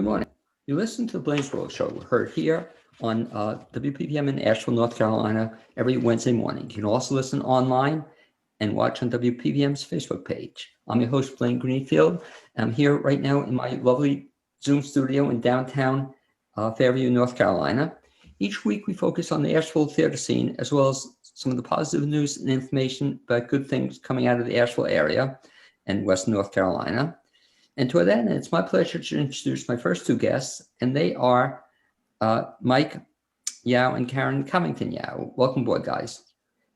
Good morning. You listen to the Blaine's World Show. We're heard here on WPPM in Asheville, North Carolina, every Wednesday morning. You can also listen online and watch on WPPM's Facebook page. I'm your host, Blaine Greenfield. I'm here right now in my lovely Zoom studio in downtown Fairview, North Carolina. Each week we focus on the Asheville theater scene, as well as some of the positive news and information about good things coming out of the Asheville area and Western North Carolina. And to that end, it's my pleasure to introduce my first two guests, and they are Mike Yow and Karen Yow. Welcome aboard, guys.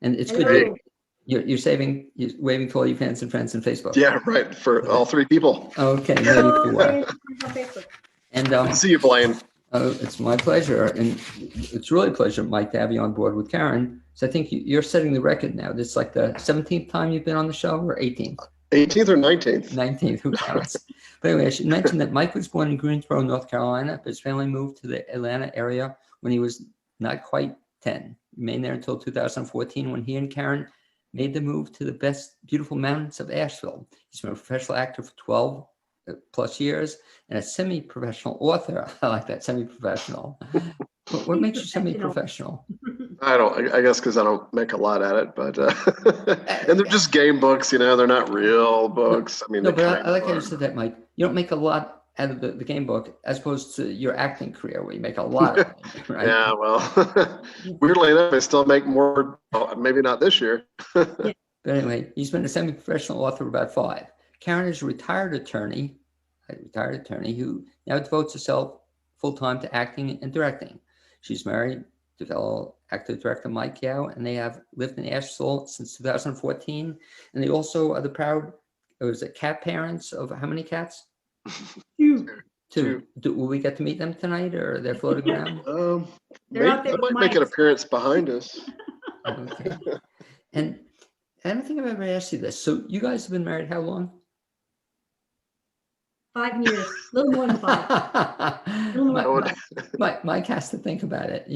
And it's good you're waving to all your fans and friends on Facebook. Yeah, right. For all three people. Okay, maybe four. And see you, Blaine. It's my pleasure, and it's really a pleasure, Mike, to have you on board with Karen. So I think you're setting the record now. This is like the 17th time you've been on the show, or 18th? 18th or 19th? 19th, who counts? But anyway, I should mention that Mike was born in Greensboro, North Carolina, but his family moved to the Atlanta area when he was not quite 10. He remained there until 2014 when he and Karen made the move to the beautiful mountains of Asheville. He's been a professional actor for 12 plus years and a semi-professional author. I like that, semi-professional. What makes you semi-professional? I guess because I don't make a lot at it, but and they're just game books, they're not real books. I mean, no, but I like how you said that, Mike. You don't make a lot out of the game book as opposed to your acting career where you make a lot of money, right? Yeah, well, weirdly enough, I still make more, maybe not this year. But anyway, he's been a semi-professional author for about 5. Karen is a retired attorney who now devotes herself full-time to acting and directing. She's married to fellow actor-director Mike Yow, and they have lived in Asheville since 2014. And they also are the proud, cat parents of how many cats? Two. Will we get to meet them tonight, or they're floating around? They might make an appearance behind us. Okay. And I don't think I've ever asked you this. So you guys have been married how long? 5 years, a little more than 5. Mike has to think about it,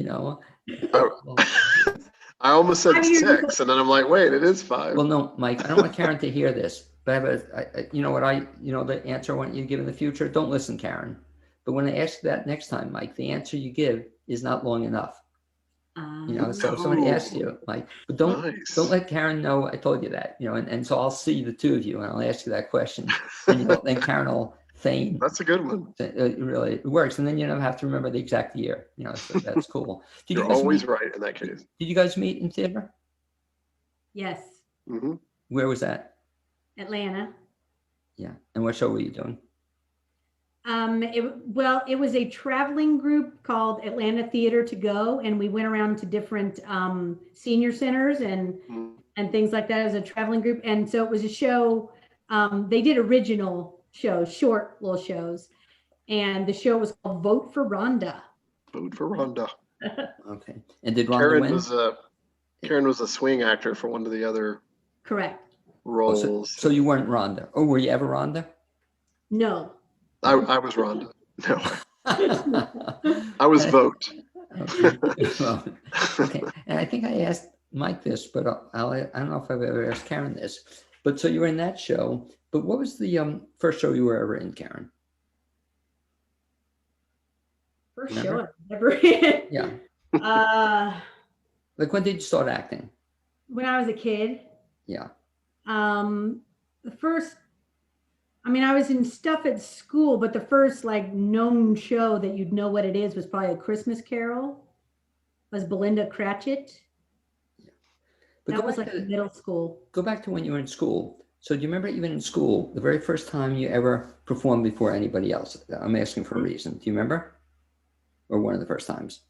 I almost said 6, and then I'm like, wait, it is 5. Well, no, Mike, I don't want Karen to hear this, but the answer I want you to give in the future. Don't listen, Karen. But when I ask you that next time, Mike, the answer you give is not long enough. So if somebody asks you, Mike, but don't let Karen know I told you that, and so I'll see the two of you and I'll ask you that question, and then Karen will feign. That's a good one. It works, and then you don't have to remember the exact year. So that's cool. You're always right in that case. Did you guys meet in theater? Yes. Mm-hmm. Where was that? Atlanta. Yeah. And what show were you doing? It was a traveling group called Atlanta Theater to Go, and we went around to different senior centers and things like that as a traveling group. And so it was a show. They did original shows, short little shows, and the show was called Vote for Rhonda. Vote for Rhonda. Okay. And did Rhonda win? Karen was a swing actor for one of the other correct roles. Oh, so you weren't Rhonda. Oh, were you ever Rhonda? No. I was Rhonda. No. I was Vote. Okay. And I think I asked Mike this, but I don't know if I've ever asked Karen this. But so you were in that show. But what was the first show you were ever in, Karen? First show I was ever in? Yeah. Like when did you start acting? When I was a kid. Yeah. The first, I was in stuff at school, but the first known show that you'd know what it is was probably A Christmas Carol. Was Belinda Cratchit. Yeah. But that was middle school. Go back to when you were in school. So do you remember even in school, the very first time you ever performed before anybody else? I'm asking for a reason. Do you remember? Or one of the first times?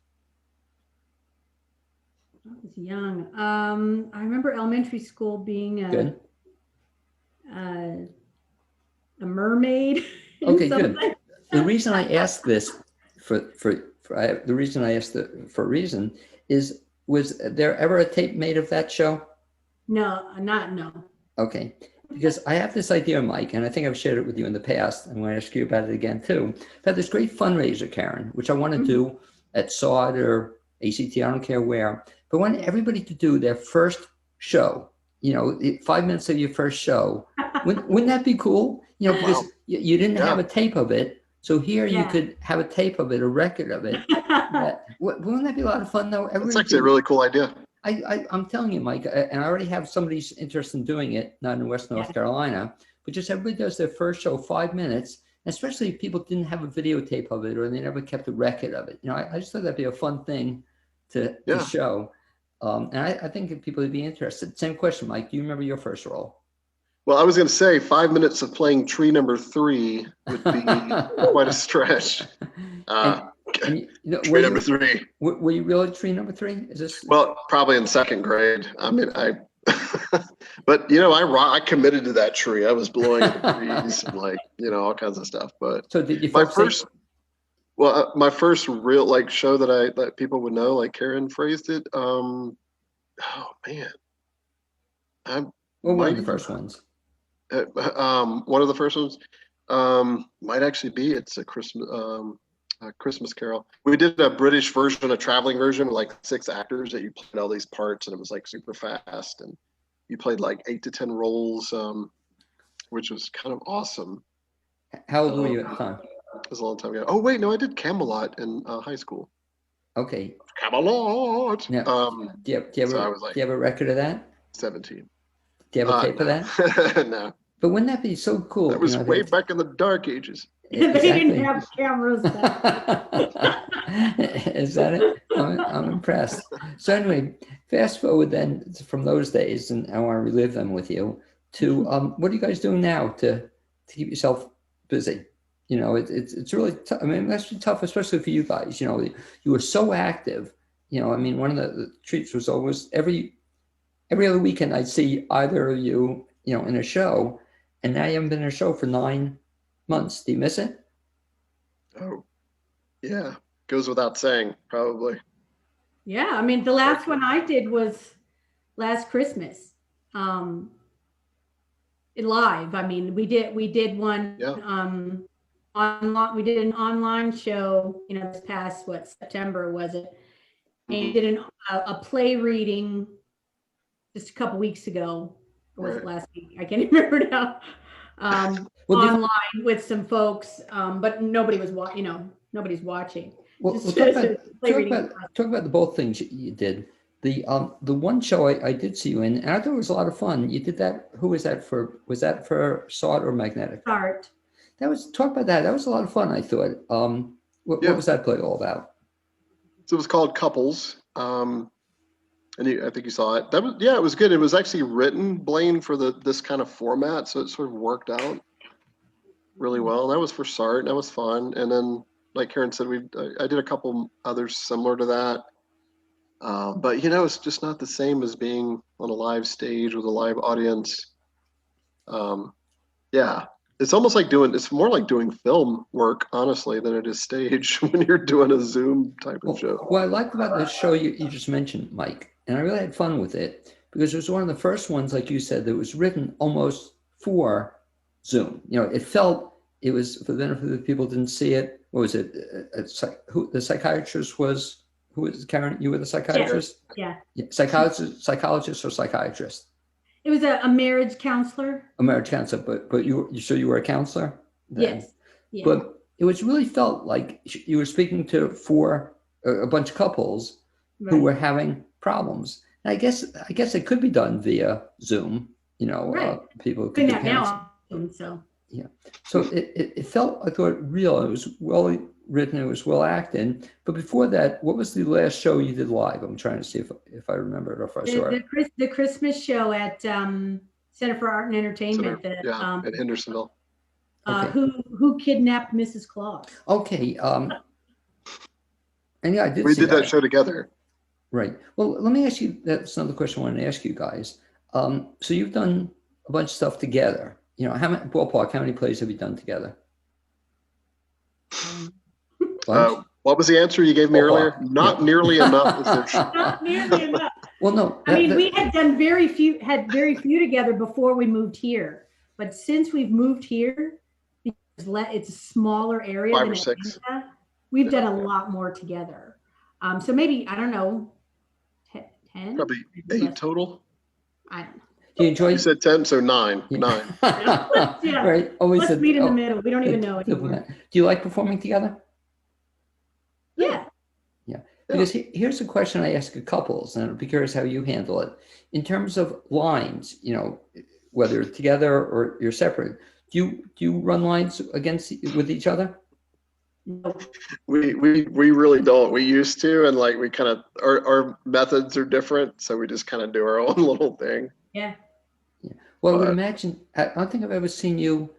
I was young. I remember elementary school being a mermaid. Okay, good. The reason I asked this is, was there ever a tape made of that show? No. Okay, because I have this idea, Mike, and I think I've shared it with you in the past. I'm going to ask you about it again too. I've had this great fundraiser, Karen, which I want to do at SAUD or ACT, I don't care where, but I want everybody to do their first show, 5 minutes of your first show. Wouldn't that be cool? Because you didn't have a tape of it, So here you Yeah. could have a tape of it, a record of it. Wouldn't that be a lot of fun, though? That's actually a really cool idea. I'm telling you, Mike, and I already have somebody interested in doing it, not in West North Carolina, but just everybody does their first show 5 minutes, especially if people didn't have a videotape of it or they never kept a record of it. I just thought that'd be a fun thing to show. And I think if people would be interested. Same question, Mike. Do you remember your first role? Well, I was going to say 5 minutes of playing tree number 3 would be quite a stretch. Tree number 3. Were you really tree number 3? Is this? Well, probably in 2nd grade. I mean, but I committed to that tree. I was blowing at the trees and all kinds of stuff. But so did you? My first real show that people would know, like Karen phrased it. Oh man, one of the first ones. One of the first ones might actually be It's a Christmas Carol. We did a British version, a traveling version with 6 actors that you played all these parts, and it was super fast, and you played 8 to 10 roles, which was kind of awesome. How old were you at the time? It was a long time ago. Oh wait, no, I did Camelot in high school. Okay. Camelot. Now, do you have a record of that? 17. Do you have a tape of that? No. But wouldn't that be so cool? That was way back in the dark ages. Exactly. They didn't have cameras. Is that it? I'm impressed. So anyway, fast forward then from those days, and I want to relive them with you, to what are you guys doing now to keep yourself busy? It's really tough. I mean, that's tough, especially for you guys. You were so active. One of the treats was always every other weekend I'd see either of you, in a show, and now you haven't been in a show for 9 months. Do you miss it? Oh, yeah. Goes without saying, probably. Yeah, I mean, the last one I did was last Christmas. Live. I mean, we did one online. We did an online show, this past September was it? And did a play reading just a couple weeks ago. Or was it last week? I can't remember now. Online with some folks, but nobody was nobody's watching. Well, talk about the both things you did. The one show I did see you in, and I thought it was a lot of fun. You did that. Who was that for? Was that for SART or Magnetic? SART. Talk about that. That was a lot of fun, I thought. What was that play all about? So it was called Couples. And I think you saw it. It was good. It was actually written, Blaine, for this kind of format, so it sort of worked out really well. And that was for SART. That was fun. And then, like Karen said, I did a couple others similar to that. But it's just not the same as being on a live stage with a live audience. It's almost it's more like doing film work, honestly, than it is stage when you're doing a Zoom type of show. What I liked about the show you just mentioned, Mike, and I really had fun with it, because it was one of the first ones, like you said, that was written almost for Zoom. It was, for the benefit of the people who didn't see it, what was it? Who the psychiatrist was? Who was Karen? You were the psychiatrist? Yeah. Psychologist or psychiatrist? It was a marriage counselor. A marriage counselor, but you were a counselor then? Yes. Yeah. But it was really felt like you were speaking to a bunch of couples who were having problems. And I guess it could be done via Zoom. People could do now. So yeah. So it felt, I thought, real. It was well written. It was well acted. But before that, what was the last show you did live? I'm trying to see if I remember it or if I saw it. The Christmas show at Center for Art and Entertainment. At Hendersonville. Okay. Who kidnapped Mrs. Claus? Okay. And yeah, we did that show together. Right. Well, let me ask you. That's another question I wanted to ask you guys. So you've done a bunch of stuff together. How many plays have you done together? What was the answer you gave me earlier? Not nearly enough. Not nearly enough. Well, no. We had done very few together before we moved here. But since we've moved here, because it's a smaller area. 5 or 6. We've done a lot more together. So maybe, I don't know, 10? Probably 8 total. I don't know. Do you enjoy? You said 10, so 9. Yeah. 9. Yeah. Right. Always Let's said, meet in the oh, middle. We don't even know anymore. Do you like performing together? Yeah. Yeah. Because here's a question I ask couples, and I'd be curious how you handle it. In terms of lines, whether together or you're separate, do you run lines with each other? No. We really don't. We used to, and like we kind of our methods are different, so we just kind of do our own little thing. Yeah. Yeah. Well, I would But- imagine. I don't think I've ever seen you.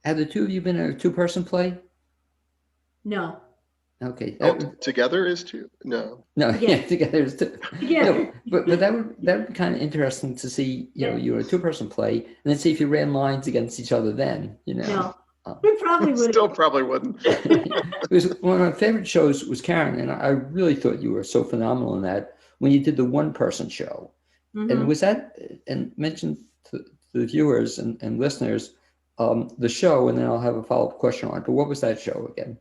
Have the two of you been in a two-person play? No. Okay. Together is 2? No. No, Yeah. yeah, together is two. Yeah. No, but that would be kind of interesting to see. You're a two-person play, and then see if you ran lines against each other. Then No. We probably would. Still probably wouldn't. Because one of my favorite shows was Karen, and I really thought you were so phenomenal in that when you did the one-person show. And was that, and mention to the viewers and listeners, the show, and then I'll have a follow-up question on it. But what was that show again?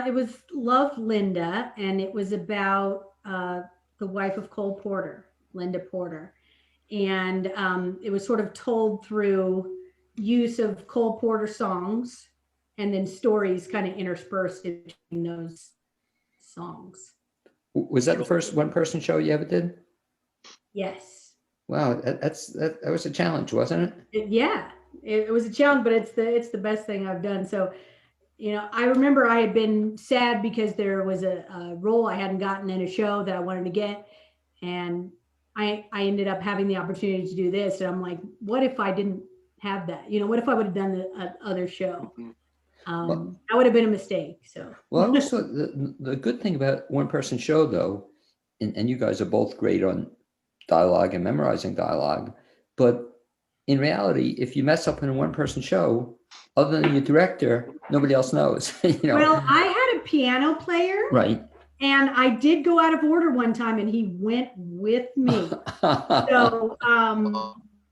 It was Love Linda, and it was about the wife of Cole Porter, Linda Porter. And it was sort of told through use of Cole Porter songs and then stories kind of interspersed in between those songs. Was that the first one-person show you ever did? Yes. Wow, that was a challenge, wasn't it? Yeah, it was a challenge, but it's the best thing I've done. So, I remember I had been sad because there was a role I hadn't gotten in a show that I wanted to get, and I ended up having the opportunity to do this, and I'm like, what if I didn't have that? What if I would have done the other show? That would have been a mistake. So. Well, I always thought the good thing about one-person show, though, and you guys are both great on dialogue and memorizing dialogue, but in reality, if you mess up in a one-person show, other than your director, nobody else knows. Well, I had a piano player, right? And I did go out of order one time, and he went with me. So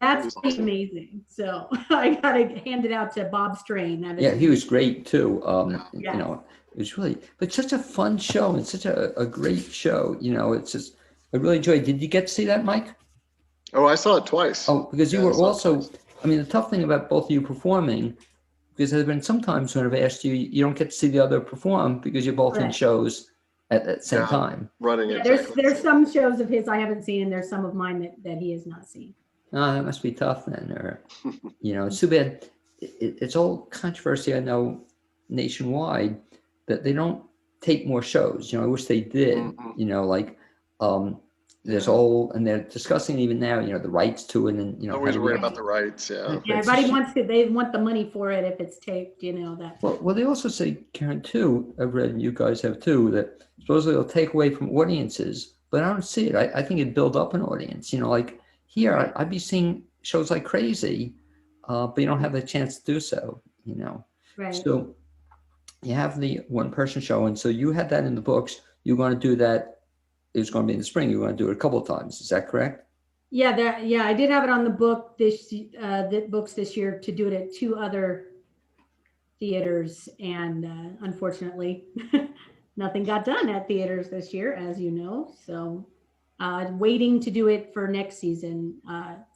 that's pretty amazing. So I got to hand it out to Bob Strain. Yeah, he was great too. Yes. It was really, but such a fun show and such a great show. It's just, I really enjoyed. Did you get to see that, Mike? Oh, I saw it twice. Oh, because you Yeah, were I saw it also, twice. I mean, the tough thing about both of you performing, because there have been some times when I've asked you, you don't get to see the other perform because you're both in Correct. shows at the same Yeah. time. Running Yeah, exactly. there's some shows of his I haven't seen, and there's some of mine that he has not seen. Oh, that must be tough then. Or, it's too bad. It's all controversy, I know, nationwide, that they don't take more shows. I wish they did. Mhm. There's all, and they're discussing even now, the rights to it, and Always how do worry we- about the rights. Yeah. Yeah, It's everybody they want the money for it if it's taped, that. Well, they also say, Karen, too, I've read, and you guys have too, that supposedly it'll take away from audiences, but I don't see it. I think it'd build up an audience. Like here, I'd be seeing shows like crazy, but you don't have the chance to do so, Right. So you have the one-person show, and so you had that in the books. You're going to do that. It was going to be in the spring. You're going to do it a couple of times. Is that correct? Yeah, I did have it on the books this year to do it at 2 other theaters, and unfortunately, nothing got done at theaters this year, as you know. So, waiting to do it for next season.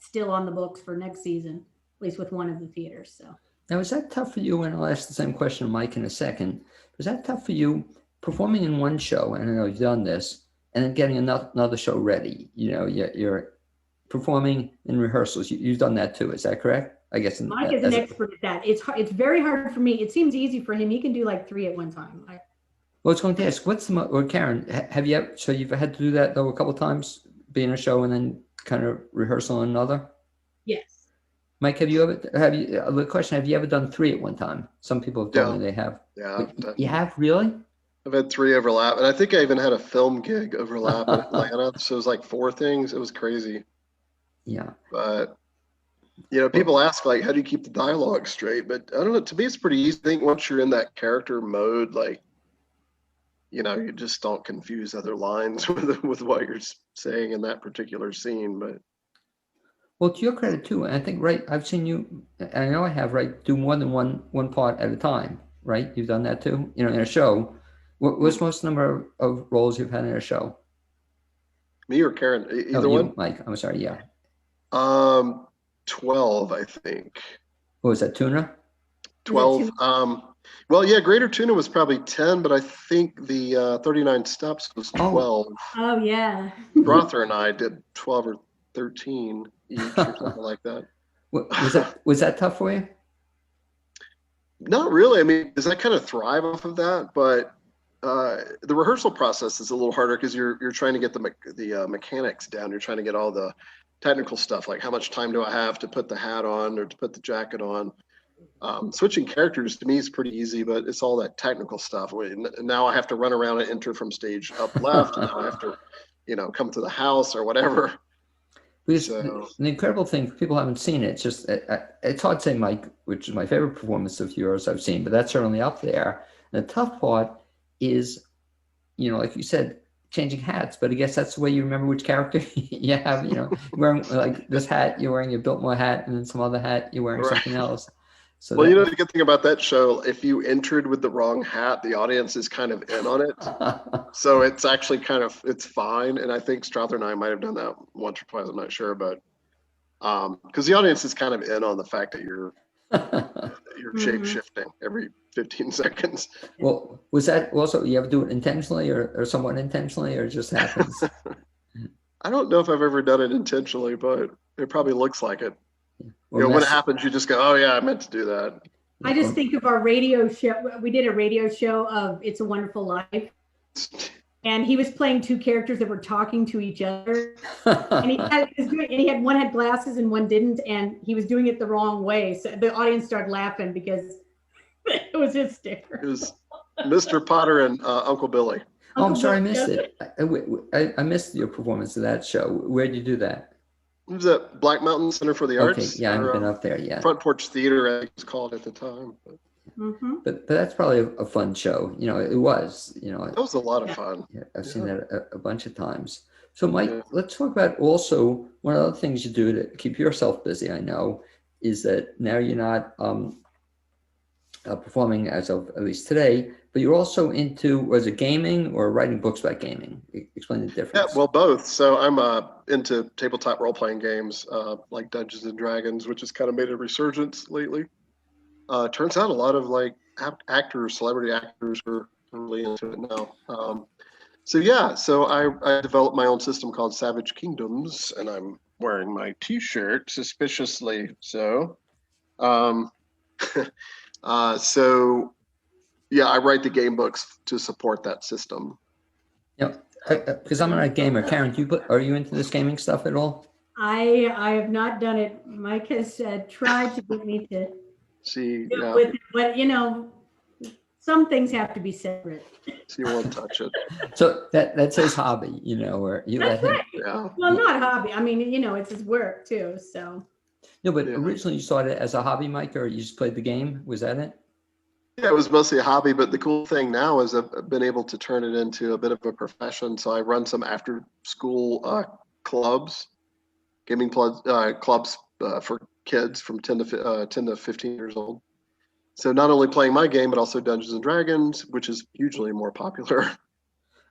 Still on the books for next season, at least with one of the theaters. So. Now, is that tough for you? And I'll ask the same question to Mike in a second. Was that tough for you performing in one show? And I know you've done this, and then getting another show ready. You're performing in rehearsals. You've done that too. Is that correct? I guess. Mike is an expert at that. It's very hard for me. It seems easy for him. He can do like 3 at one time. Well, I was going to ask, or Karen, have you ever, so you've had to do that though a couple of times, be in a show and then kind of rehearsal on another? Yes. Mike, have you ever done 3 at one time? Some people have told me they have. Yeah. You have, really? I've had 3 overlap, and I think I even had a film gig overlap in Atlanta. So it was like 4 things. It was crazy. Yeah. But people ask like, how do you keep the dialogue straight? But I don't know. To me, it's pretty easy. I think once you're in that character mode, like, you just don't confuse other lines with what you're saying in that particular scene. But Well, to your credit too, and I think, right, I've seen you, and I know I have, right, do more than one part at a time, right? You've done that too, in a show. What's most number of roles you've had in a show? me or Karen, either Oh, you, one. Mike, I'm sorry, yeah. 12, I think. What was that, tuna? 12. Well, yeah, Greater Tuna was probably 10, but I think the 39 Steps was 12. Oh yeah. Rother and I did 12 or 13 each or something like that. Was that tough for you? Not really. I mean, because I kind of thrive off of that, but the rehearsal process is a little harder because you're trying to get the mechanics down. You're trying to get all the technical stuff, like how much time do I have to put the hat on or to put the jacket on. Switching characters to me is pretty easy, but it's all that technical stuff. Now I have to run around and enter from stage up left, and now I have to, come to the house or whatever. Because So, the incredible thing, people haven't seen it. It's just it's hard to say, Mike, which is my favorite performance of yours I've seen, but that's certainly up there. And the tough part is, like you said, changing hats. But I guess that's the way you remember which character you have. Wearing like this hat, you're wearing your Biltmore hat, and then some other hat, you're wearing something else. So well, the good thing about that show, if you entered with the wrong hat, the audience is kind of in on it. So it's actually it's fine. And I think Strother and I might have done that once or twice. I'm not sure, but because the audience is kind of in on the fact that you're shape shifting every 15 seconds. Well, was that also, you ever do it intentionally or somewhat intentionally, or it just happens? I don't know if I've ever done it intentionally, but it probably looks like it. When it happens, you just go, oh yeah, I meant to do that. I just think of our radio show. We did a radio show of It's a Wonderful Life. And he was playing two characters that were talking to each other. And one had glasses and one didn't. And he was doing it the wrong way. So the audience started laughing because it was hysterical. It was Mr. Potter and Uncle Billy. Oh, I'm sorry, I missed it. I missed your performance of that show. Where did you do that? It was at Black Mountain Center for the Arts. Okay, yeah, I haven't been up there yet. Front Porch Theater, I think it was called at the time. But that's probably a fun show. It was. That was a lot of fun. Yeah, I've seen that a bunch of times. So, Mike, let's talk about also one of the things you do to keep yourself busy. I know is that now you're not performing as of at least today, but you're also into, was it gaming or writing books about gaming? Explain the difference. Yeah, well, both. So I'm into tabletop role-playing games like Dungeons and Dragons, which has kind of made a resurgence lately. Turns out a lot of like celebrity actors are really into it now. So I developed my own system called Savage Kingdoms, and I'm wearing my T-shirt suspiciously so. I write the game books to support that system. Yep. Because I'm not a gamer. Karen, are you into this gaming stuff at all? I have not done it. Mike has tried to get me to See, do it with it, but some things have to be separate. So you won't touch it. So that's his hobby, or you That's let him. right. Yeah. Well, not hobby. I mean, it's his work too. So. No, but originally you started as a hobby, Mike, or you just played the game? Was that it? Yeah, it was mostly a hobby, but the cool thing now is I've been able to turn it into a bit of a profession. So I run some after-school clubs, gaming clubs for kids from 10 to 15 years old. So not only playing my game, but also Dungeons and Dragons, which is hugely more popular.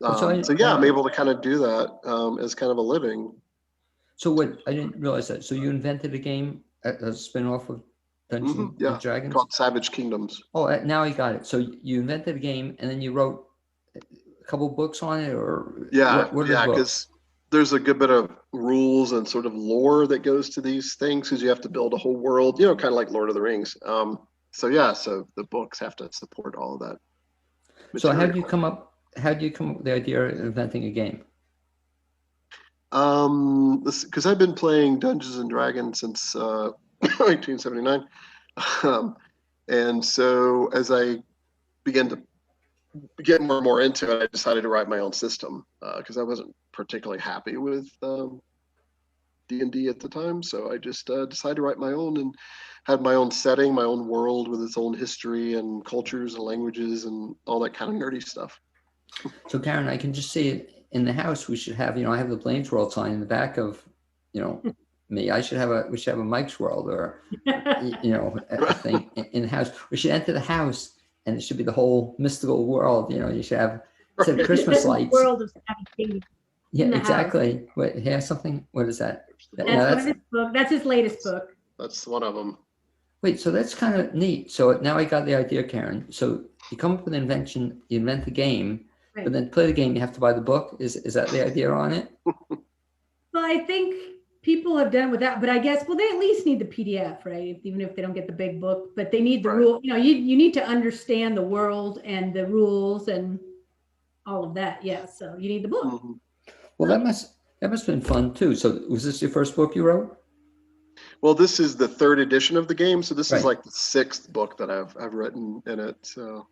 I'm able to kind of do that as kind of a living. So I didn't realize that. So you invented a game, a spin-off of Dungeons and Dragons? Called Savage Kingdoms. Oh, now I got it. So you invented a game and then you wrote a couple books on it, or because there's a good bit of rules and sort of lore that goes to these things because you have to build a whole world, kind of like Lord of the Rings. So the books have to support all of that material. So how do you come up with the idea of inventing a game? Because I've been playing Dungeons and Dragons since 1979. And so as I began to get more and more into it, I decided to write my own system because I wasn't particularly happy with D&D at the time. So I just decided to write my own and had my own setting, my own world with its own history and cultures and languages and all that kind of nerdy stuff. So Karen, I can just see it in the house. We should have, I have the BLAINESWORLD sign in the back of, me. We should have a Mike's World or, a thing in the house. We should enter the house and it should be the whole mystical world. You should have instead of Christmas lights. World of Savage. Yeah, exactly. What? He has something. What is that? That's his book. That's his latest book. That's one of them. Wait, so that's kind of neat. So now I got the idea, Karen. So you come up with an invention, you invent the game, Right. but then to play the game, you have to buy the book. Is that the idea on it? Well, I think people have done with that, but I guess, well, they at least need the PDF, right? Even if they don't get the big book, but they need the Right. rule, you need to understand the world and the rules and all of that. Yeah. So you need the book. Mhm. Well, that must have been fun too. So was this your first book you wrote? Well, this is the 3rd edition of the game, so this is Right. like the 6th book that I've written in it. So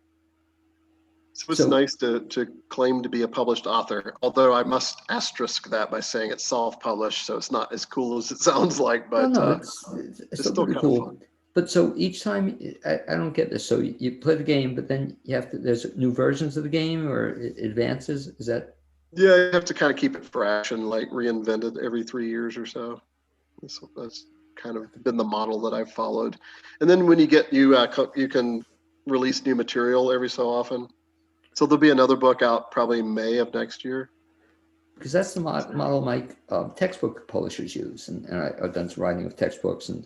it's So- nice to claim to be a published author, although I must asterisk that by saying it's self-published, so it's not as cool as it sounds like, Well, but no, it's it's still still pretty kind of cool. fun. But so each time, I don't get this. So you play the game, but then you have to, there's new versions of the game or it advances. Is that? Yeah, you have to kind of keep it fresh and like reinvent it every 3 years or so. That's kind of been the model that I've followed. And then when you can release new material every so often. So there'll be another book out probably May of next year. Because that's the model my textbook publishers use. And I've done some writing of textbooks and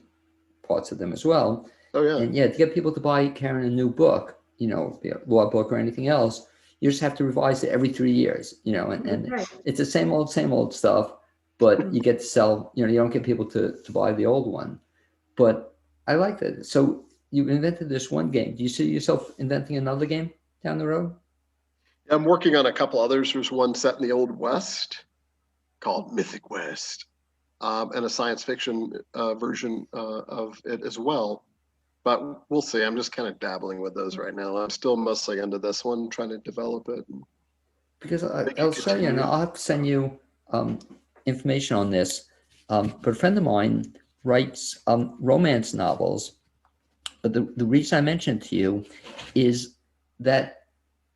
parts of them as well. Oh yeah. And yeah, to get people to buy Karen a new book, be a law book or anything else, you just have to revise it every 3 years, and Right. it's the same old stuff, but you get to sell, you don't get people to buy the old one. But I like that. So you invented this one game. Do you see yourself inventing another game down the road? I'm working on a couple others. There's one set in the Old West called Mythic West, and a science fiction version of it as well. But we'll see. I'm just kind of dabbling with those right now. I'm still mostly into this one, trying to develop it. Because I'll show you, and I'll have to send you information on this. But a friend of mine writes romance novels. But the reason I mentioned it to you is that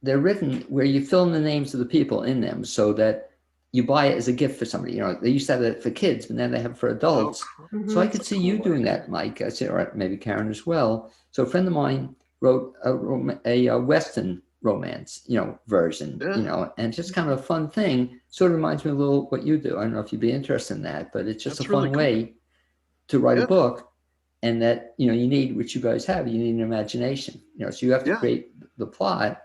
they're written where you fill in the names of the people in them so that you buy it as a gift for somebody. They used to have it for kids, but now they have it for adults. So I could see you doing that, Mike. I said, or maybe Karen as well. So a friend of mine wrote a Western romance, version, and just kind of a fun thing. Sort of reminds me a little what you do. I don't know if you'd be interested in that, but it's just That's a fun really cool. way to write Yeah. a book. And that, you need, which you guys have, you need an imagination, so you have to Yeah. create the plot.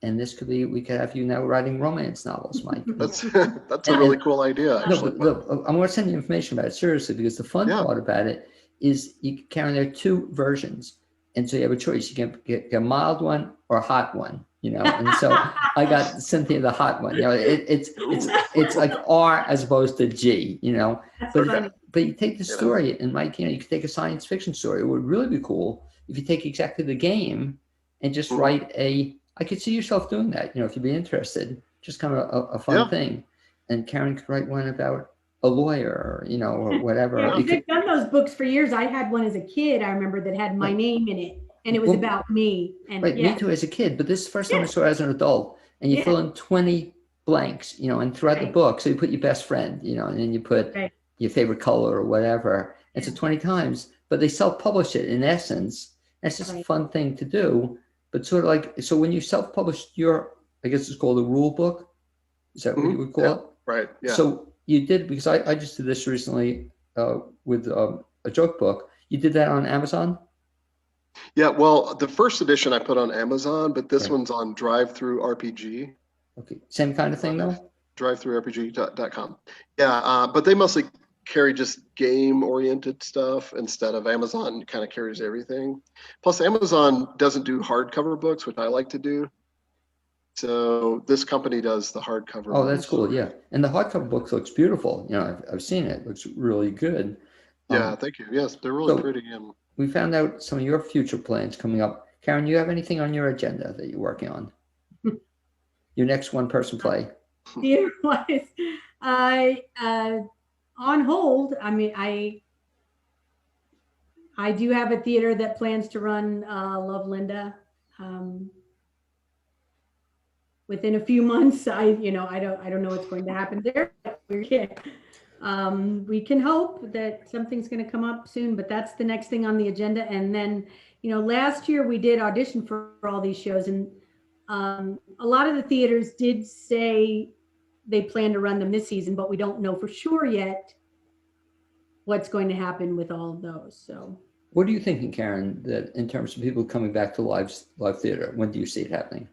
And this could be, we could have you now writing romance novels, Mike. That's a really cool idea, No, actually. but I'm going to send you information about it, seriously, because the fun Yeah. part about it is Karen, there are 2 versions. And so you have a choice. You can get a mild one or a hot one, And so I got Cynthia, the hot one. It's like R as opposed to G, That's But funny. But you take the story, and Mike, you could take a science fiction story. It would really be cool if you take exactly the game and just write I could see yourself doing that, if you'd be interested, just kind of a fun thing. And Karen could write one about a lawyer, or whatever. Yeah, they've done those books for years. I had one as a kid, I remember, that had my name in it, and it was about me. And right, me too as a kid, but this is the first time I saw it as an adult. And you fill in 20 blanks, and throughout the book, so you put your best friend, and then you put your favorite color or whatever. And so 20 times, but they self-publish it in essence. That's just a fun thing to do. But sort of like, so when you self-published your, I guess it's called a rule book. Is that what you would call it? Right. Yeah. So you did, because I just did this recently with a joke book. You did that on Amazon? Yeah. Well, the first edition I put on Amazon, but this one's on Drive-Through RPG. Okay. Same kind of thing though? DriveThroughRPG.com. Yeah. But they mostly carry just game-oriented stuff instead of Amazon kind of carries everything. Plus, Amazon doesn't do hardcover books, which I like to do. So this company does the hardcover. Oh, that's cool. Yeah. And the hardcover book looks beautiful. I've seen it. It looks really good. Yeah, thank you. Yes, they're really pretty. And we found out some of your future plans coming up. Karen, you have anything on your agenda that you're working on? Your next one-person play? Theater-wise, on hold. I mean, I do have a theater that plans to run Love Linda within a few months. I don't know what's going to happen there. We can hope that something's going to come up soon, but that's the next thing on the agenda. And then, last year we did audition for all these shows, and a lot of the theaters did say they plan to run them this season, but we don't know for sure yet what's going to happen with all of those. So What are you thinking, Karen, that in terms of people coming back to live theater, when do you see it happening?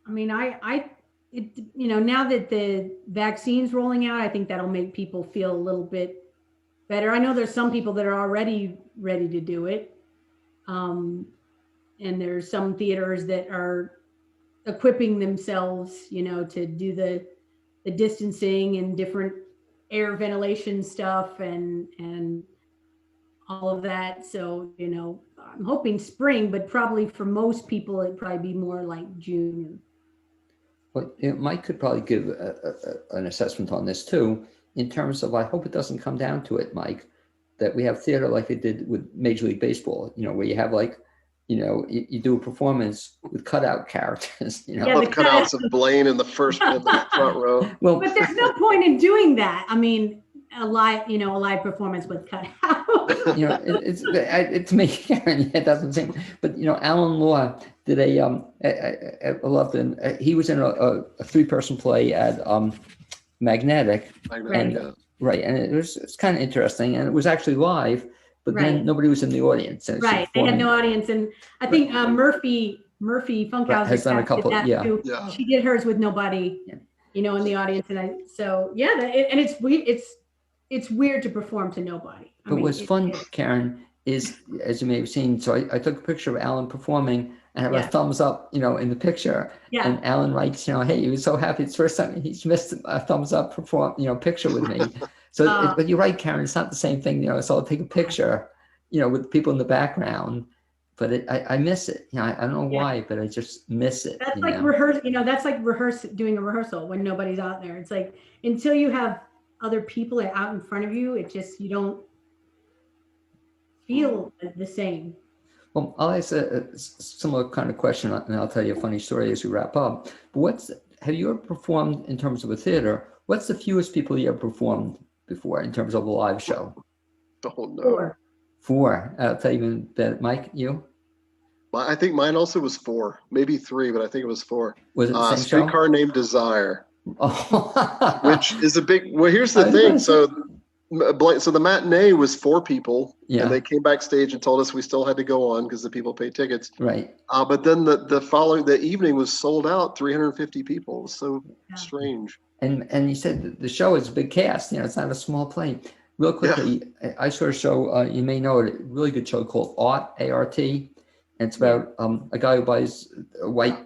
I mean, now that the vaccine's rolling out, I think that'll make people feel a little bit better. I know there's some people that are already ready to do it. And there's some theaters that are equipping themselves, to do the distancing and different air ventilation stuff and all of that. So, I'm hoping spring, but probably for most people, it'd probably be more like June. Well, Mike could probably give an assessment on this too, in terms of, I hope it doesn't come down to it, Mike, that we have theater like they did with Major League Baseball, where you have like, you do a performance with cutout characters, Yeah, Love cutouts of Blaine in the front row. Well, But there's no point in doing that. I mean, a live performance with cutouts. It's me, Karen. Yeah, that's what I'm saying. But Alan Law did I loved him. He was in a 3-person play at Magnetic, and right, and it's kind of interesting, and it was actually live, but then nobody was in the audience. And right, they had no audience, and I think Murphy Funkhauser has done a couple. Did that too. She did hers with nobody, in the audience, and it's weird to perform to nobody. But what's fun, Karen, is, as you may have seen, so I took a picture of Alan performing and have a thumbs up, in the picture. Yeah. And Alan writes, hey, he was so happy. It's the first time he's missed a thumbs up picture with me. So, but you're right, Karen, it's not the same thing, so I'll take a picture, with people in the background, but I miss it. I don't know why, but I just miss it. That's like that's like doing a rehearsal when nobody's out there. It's like, until you have other people out in front of you, you don't feel the same. Well, I'll ask a similar kind of question, and I'll tell you a funny story as we wrap up. But have you ever performed in terms of a theater? What's the fewest people you ever performed before in terms of a live show? Oh, no. 4. I'll tell you that, Mike, you? I think mine also was 4, maybe 3, but I think it was 4. Was it the same Streetcar show? Named Desire. Oh. Which is a big, well, here's the thing. So the matinee was 4 people, and they came backstage and told us we still had to go on because the people paid tickets. Right. But then the evening was sold out, 350 people. It was so strange. And you said the show is a big cast. It's not a small play. Real quickly, I saw a show, you may know it, a really good show called Art, A-R-T. And it's about a guy who buys a white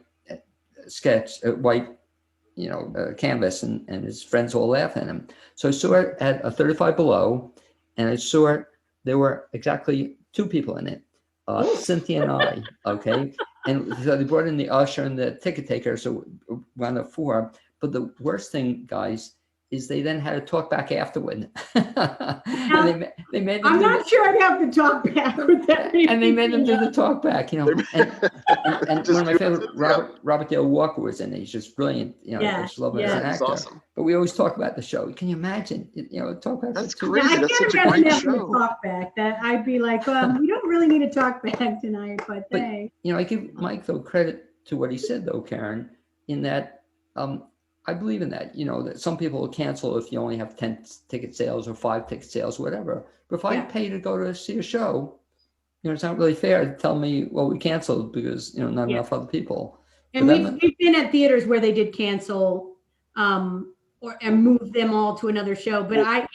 canvas, and his friends all laugh at him. So I saw it at a 35 Below, and I saw it, there were exactly 2 people in it, Cynthia and I, okay? And so they brought in the usher and the ticket taker, so wound up 4. But the worst thing, guys, is they then had to talk back afterward. And they made them. I'm not sure I'd have to talk back with that. And they made them do the talk back, And one of my favorite, Robert Dale Walker was in it. He's just brilliant, I just love him as an actor. Awesome. But we always talk about the show. Can you imagine, talk back? That's crazy. That's such a great show. Talk back. That I'd be like, we don't really need to talk back tonight, but hey. I give Mike though credit to what he said though, Karen, in that I believe in that, that some people will cancel if you only have 10 ticket sales or 5 ticket sales, whatever. But if I pay to go to see a show, it's not really fair to tell me, well, we canceled because, not enough other people. And we've been at theaters where they did cancel and move them all to another show. But I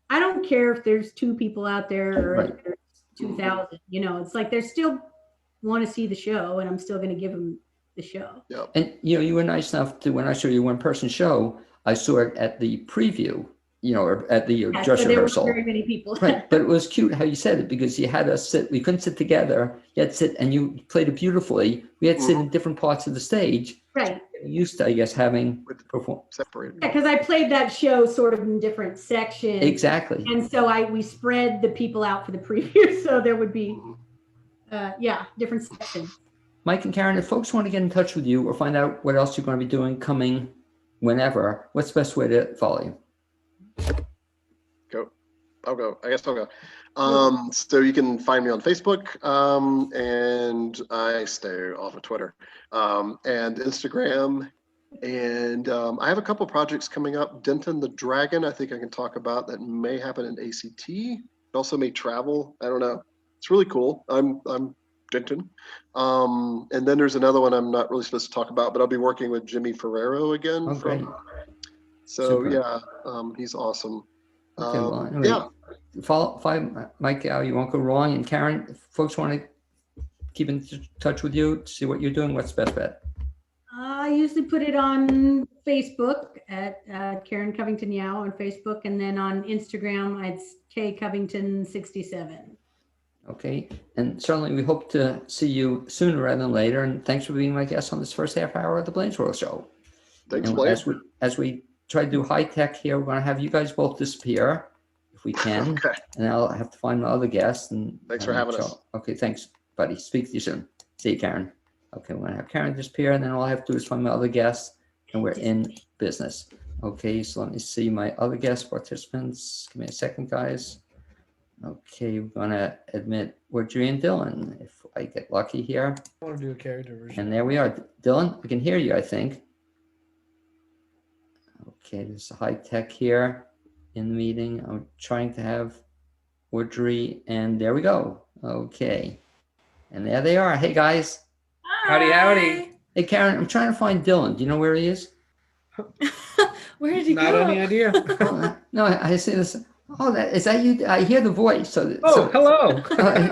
don't care if there's 2 people out there or if there's 2,000, it's like they still want to see the show, and I'm still going to give them the show. Yeah. And you were nice enough to, when I saw your 1-person show, I saw it at the preview, or at the dress rehearsal. There were very many people. Right, but it was cute how you said it, because you had us sit. We couldn't sit together. You had to sit, and you played it beautifully. We had to sit in different parts of the stage. Right. Used to, I guess, having perform separated. Yeah, because I played that show sort of in different sections. Exactly. And so we spread the people out for the preview, so there would be, different sections. Mike and Karen, if folks want to get in touch with you or find out what else you're going to be doing coming whenever, what's the best way to follow you? I'll go. So you can find me on Facebook, and I stay off of Twitter, and Instagram, And I have a couple projects coming up. Denton the Dragon, I think I can talk about, that may happen in ACT. It also may travel. I don't know. It's really cool. I'm Denton. And then there's another one I'm not really supposed to talk about, but I'll be working with Jimmy Ferrero again. Oh, great. So Super. yeah, he's awesome. Okay, well, anyway, Yeah. follow Mike Yow. You won't go wrong. And Karen, if folks want to keep in touch with you, see what you're doing, what's the best bet? I usually put it on Facebook at Karen Covington Yow on Facebook, and then on Instagram it's K Covington 67. Okay, and certainly we hope to see you sooner rather than later. And thanks for being my guest on this first half hour of the Blaine's World Show. Thanks, And Blaine. as we try to do high tech here, we're going to have you guys both disappear if we can. Okay. And I'll have to find my other guest. And Thanks for having us. Okay, thanks, buddy. Speak to you soon. See you, Karen. Okay, we're gonna have Karen disappear, and then all I have to do is find my other guests, and we're in business. Okay, so let me see my other guest participants. Give me a second, guys. Okay, we're gonna admit Audrey and Dillon, if I get lucky here. I want to do a character version. And there we are. Dillon, we can hear you, I think. Okay, there's high tech here in the meeting. I'm trying to have Audrey, and there we go. Okay, and there they are. Hey, guys. Howdy, howdy. Hey, Karen, I'm trying to find Dillon. Do you know where he is? Where did he Not go? any idea. No, I see this. Oh, is that you? I hear the voice. Oh, hello.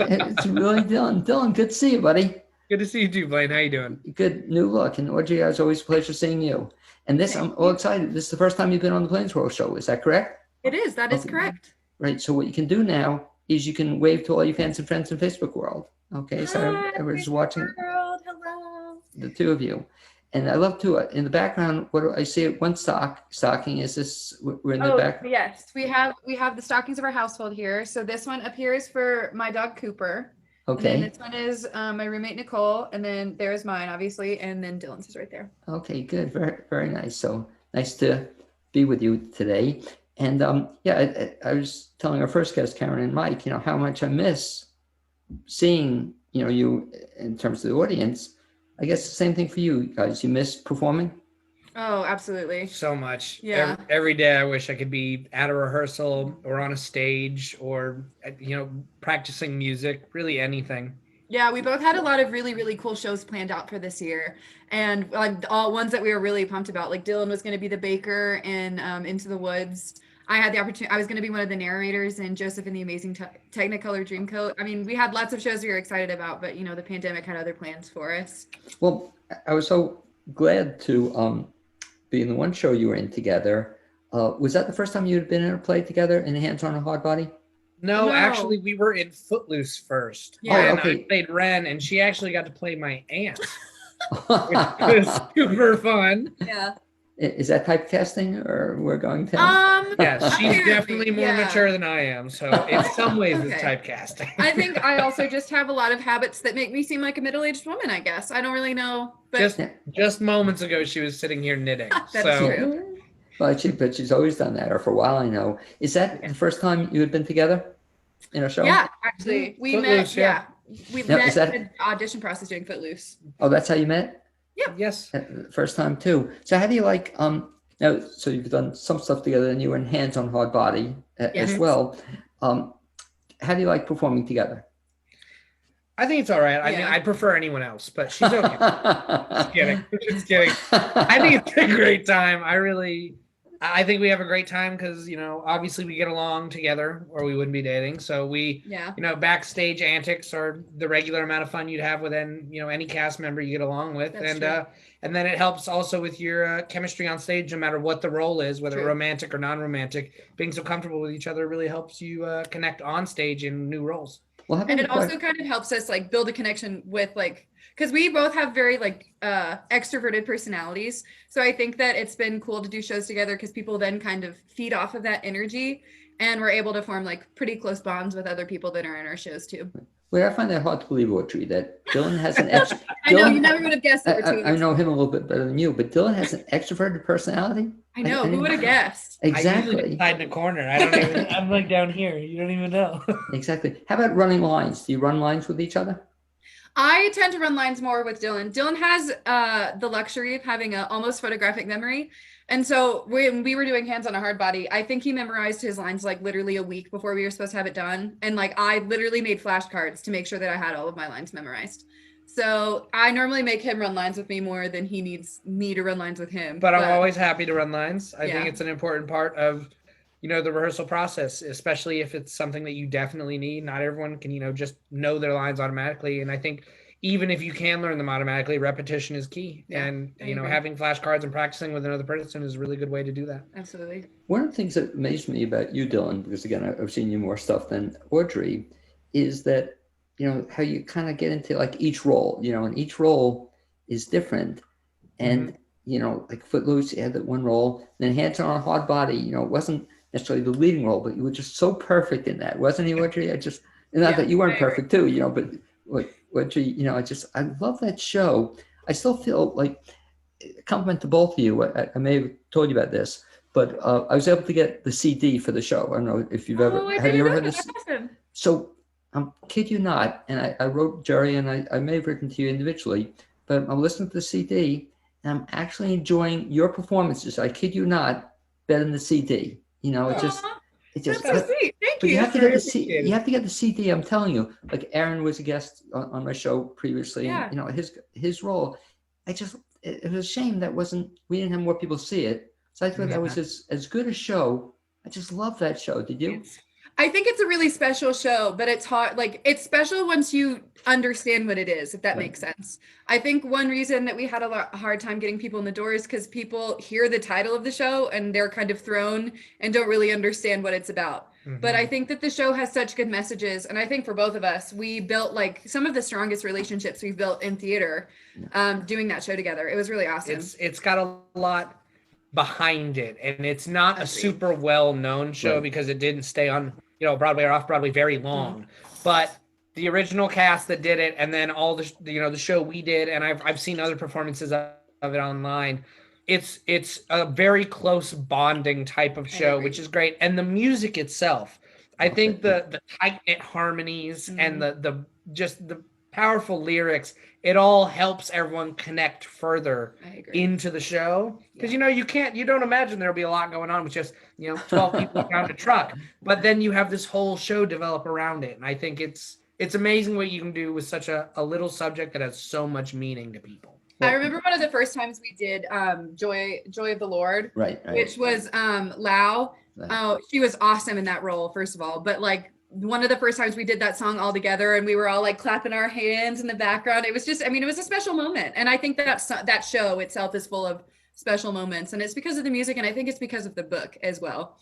It's really Dillon. Dillon, good to see you, buddy. Good to see you too, Blaine. How you doing? Good new look. And Audrey, it's always a pleasure seeing you. And this, I'm all excited. This is the first time you've been on the Blaine's World Show. Is that correct? It is. That is Okay. correct. Right. So what you can do now is you can wave to all your fans and friends in Facebook world. Okay. So Hi, everyone's watching World. Hello. the two of you. And I love to, in the background, what do I see? One stocking. Is this, we're in the back? Yes, we have the stockings of our household here. So this one up here is for my dog Cooper. And then Okay. this one is my roommate Nicole, and then there's mine, obviously, and then Dylan's is right there. Okay, good. Very, very nice. So nice to be with you today. And yeah, I was telling our first guest, Karen and Mike, how much I miss seeing, you in terms of the audience. I guess the same thing for you guys. You miss performing? Oh, absolutely. So much. Yeah. Every day I wish I could be at a rehearsal or on a stage or, practicing music, really anything. Yeah, we both had a lot of really, really cool shows planned out for this year, and like all ones that we were really pumped about. Like Dylan was going to be the baker in Into the Woods. I had the opportunity. I was going to be one of the narrators in Joseph and the Amazing Technicolor Dreamcoat. I mean, we had lots of shows we were excited about, but the pandemic had other plans for us. Well, I was so glad to be in the one show you were in together. Was that the first time you had been in a play together in Hands on a Hard Body? No, No. actually, we were in Footloose first. Yeah. And okay. I played Ren, and she actually got to play my aunt, which was super fun. Yeah. Is that typecasting, or we're going to? Yeah, she's apparently, definitely more yeah. mature than I am, so in some ways it's Okay. typecasting. I think I also just have a lot of habits that make me seem like a middle-aged woman, I guess. I don't really know, but Just moments ago, she was sitting here knitting. That's so true. Well, but she's always done that, or for a while, I know. Is that the first time you had been together in a show? yeah, actually, we Footloose, met. Yeah, we Now, met is that- in the audition process doing Footloose. Oh, that's how you met? yes. First time too. So how do you like, now, so you've done some stuff together and you were in Hands on Hard Body as Yes. well. How do you like performing together? I think it's all right. I mean, Yeah. I prefer anyone else, but she's okay. Just kidding. Just kidding. I think it's a great time. I think we have a great time because, obviously we get along together or we wouldn't be dating. So we, Yeah. backstage antics are the regular amount of fun you'd have with any cast member you get along with. That's And true. and then it helps also with your chemistry on stage, no matter what the role is, whether True. romantic or non-romantic. Being so comfortable with each other really helps you connect on stage in new roles. Well, how And about it also kind of helps us like build a connection with because we both have very extroverted personalities. So I think that it's been cool to do shows together because people then kind of feed off of that energy, and we're able to form like pretty close bonds with other people that are in our shows too. Well, I find that hard to believe, Audrey, that Dylan has an extra. I know you never would have guessed that. I know him a little bit better than you, but Dylan has an extroverted personality. I know. Who didn't- would have guessed? I usually Exactly. hide in a corner. I don't even. I'm like down here. You don't even know. Exactly. How about running lines? Do you run lines with each other? I tend to run lines more with Dillon. Dillon has the luxury of having an almost photographic memory. And so when we were doing Hands on a Hard Body, I think he memorized his lines like literally a week before we were supposed to have it done. And like I literally made flashcards to make sure that I had all of my lines memorized. So I normally make him run lines with me more than he needs me to run lines with him. But I'm always happy to run lines. I Yeah. think it's an important part of, the rehearsal process, especially if it's something that you definitely need. Not everyone can, just know their lines automatically. And I think even if you can learn them automatically, repetition is key. Yeah, and, I agree. having flashcards and practicing with another person is a really good way to do that. Absolutely. One of the things that amazed me about you, Dillon, because again, I've seen you more stuff than Audrey, is that, how you kind of get into like each role, and each role is different. And, like Footloose, you had that one role, then Hands on a Hard Body, it wasn't necessarily the leading role, but you were just so perfect in that, wasn't he, Audrey? Not that you weren't perfect too, but Audrey, I love that show. I still feel like, compliment to both of you. I may have told you about this, but I was able to get the CD for the show. I don't know if you've ever, have you ever heard this? Awesome. So, kid you not, and I wrote Jerry, and I may have written to you individually, but I'm listening to the CD, and I'm actually enjoying your performances. I kid you not, better than the CD. It just, That's so sweet. Thank but you. you have to get the you have to get the CD. I'm telling you, like Aaron was a guest on my show previously, and his role. It was a shame that we didn't have more people see it. So I thought that was as good a show. I just love that show. Did you? I think it's a really special show, but it's hard. Like it's special once you understand what it is, if that makes sense. I think one reason that we had a hard time getting people in the door is because people hear the title of the show and they're kind of thrown and don't really understand what it's about. But I think that the show has such good messages. And I think for both of us, we built like some of the strongest relationships we've built in theater doing that show together. It was really awesome. It's got a lot behind it, and it's not a super well-known show because it didn't stay on Broadway or off Broadway very long. But the original cast that did it, and then all the the show we did, and I've seen other performances of it online. It's a very close bonding type of show, which is great. And the music itself, I think the tight-knit harmonies and the powerful lyrics, it all helps everyone connect further into the show. Because you don't imagine there'll be a lot going on with just 12 people around a truck, but then you have this whole show develop around it. And I think it's amazing what you can do with such a little subject that has so much meaning to people. I remember one of the first times we did Joy of the Lord, right. which was Lau. Oh, she was awesome in that role, first of all. But like one of the first times we did that song all together, and we were all like clapping our hands in the background. It was just, it was a special moment. And I think that show itself is full of special moments, and it's because of the music, and I think it's because of the book as well.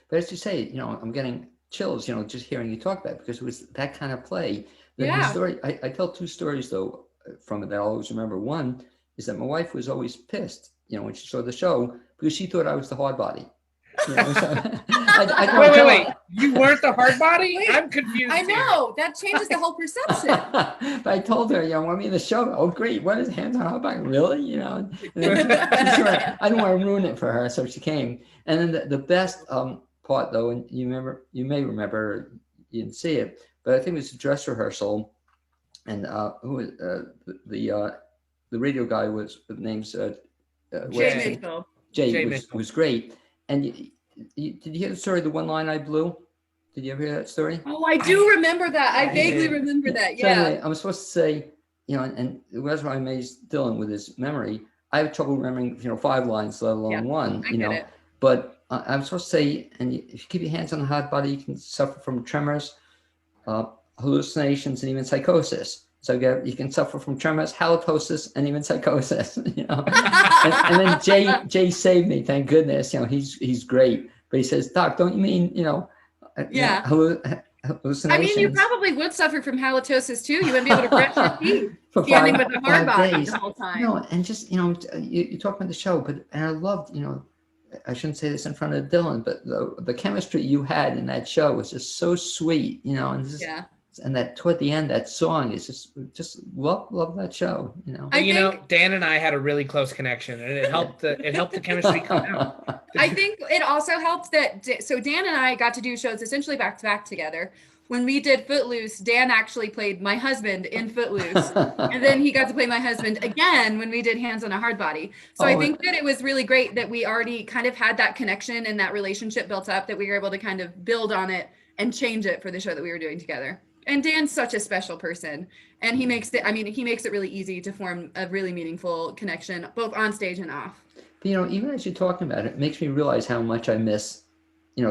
But as you say, I'm getting chills, just hearing you talk about it, because it was that kind of play. The story, I tell two stories though from it that I'll always remember. One is that my wife was always pissed, when she saw the show, because she thought I was the hard body. Wait. You weren't the hard body? I'm confused. I know. That changes the whole perception. But I told her, want me in the show? Oh, great. What is Hands on a Hard Body? Really? And then I didn't want to ruin it for her, so she came. And then the best part, though, and you may remember, you didn't see it, but I think it was a dress rehearsal. And the radio guy was, the name's Jay Mitchell. Jay was great. And did you hear the story, the one line I blew? Did you ever hear that story? Oh, I do remember that. I vaguely remember that. So anyway, I'm supposed to say, and that's why I amazed Dillon with his memory. I have trouble remembering, 5 lines, let alone one, I get it. But I'm supposed to say, and if you keep your hands on the hard body, you can suffer from tremors, hallucinations, and even psychosis. So you can suffer from tremors, halitosis, and even psychosis. And then Jay saved me, thank goodness. He's great. But he says, Doc, don't you mean hallucinations? You probably would suffer from halitosis too. You wouldn't be able to brush your teeth standing with a hard body the whole time. And just you talk about the show, and I loved I shouldn't say this in front of Dillon, but the chemistry you had in that show was just so sweet, and that toward the end, that song is just love that show, Dan and I had a really close connection, and it helped the chemistry come out. I think it also helped that, so Dan and I got to do shows essentially back to back together. when we did Footloose, Dan actually played my husband in Footloose. And then he got to play my husband again when we did Hands on a Hard Body. So I think that it was really great that we already kind of had that connection and that relationship built up, that we were able to kind of build on it and change it for the show that we were doing together. And Dan's such a special person, and he makes it really easy to form a really meaningful connection, both on stage and off. But, even as you're talking about it, it makes me realize how much I miss,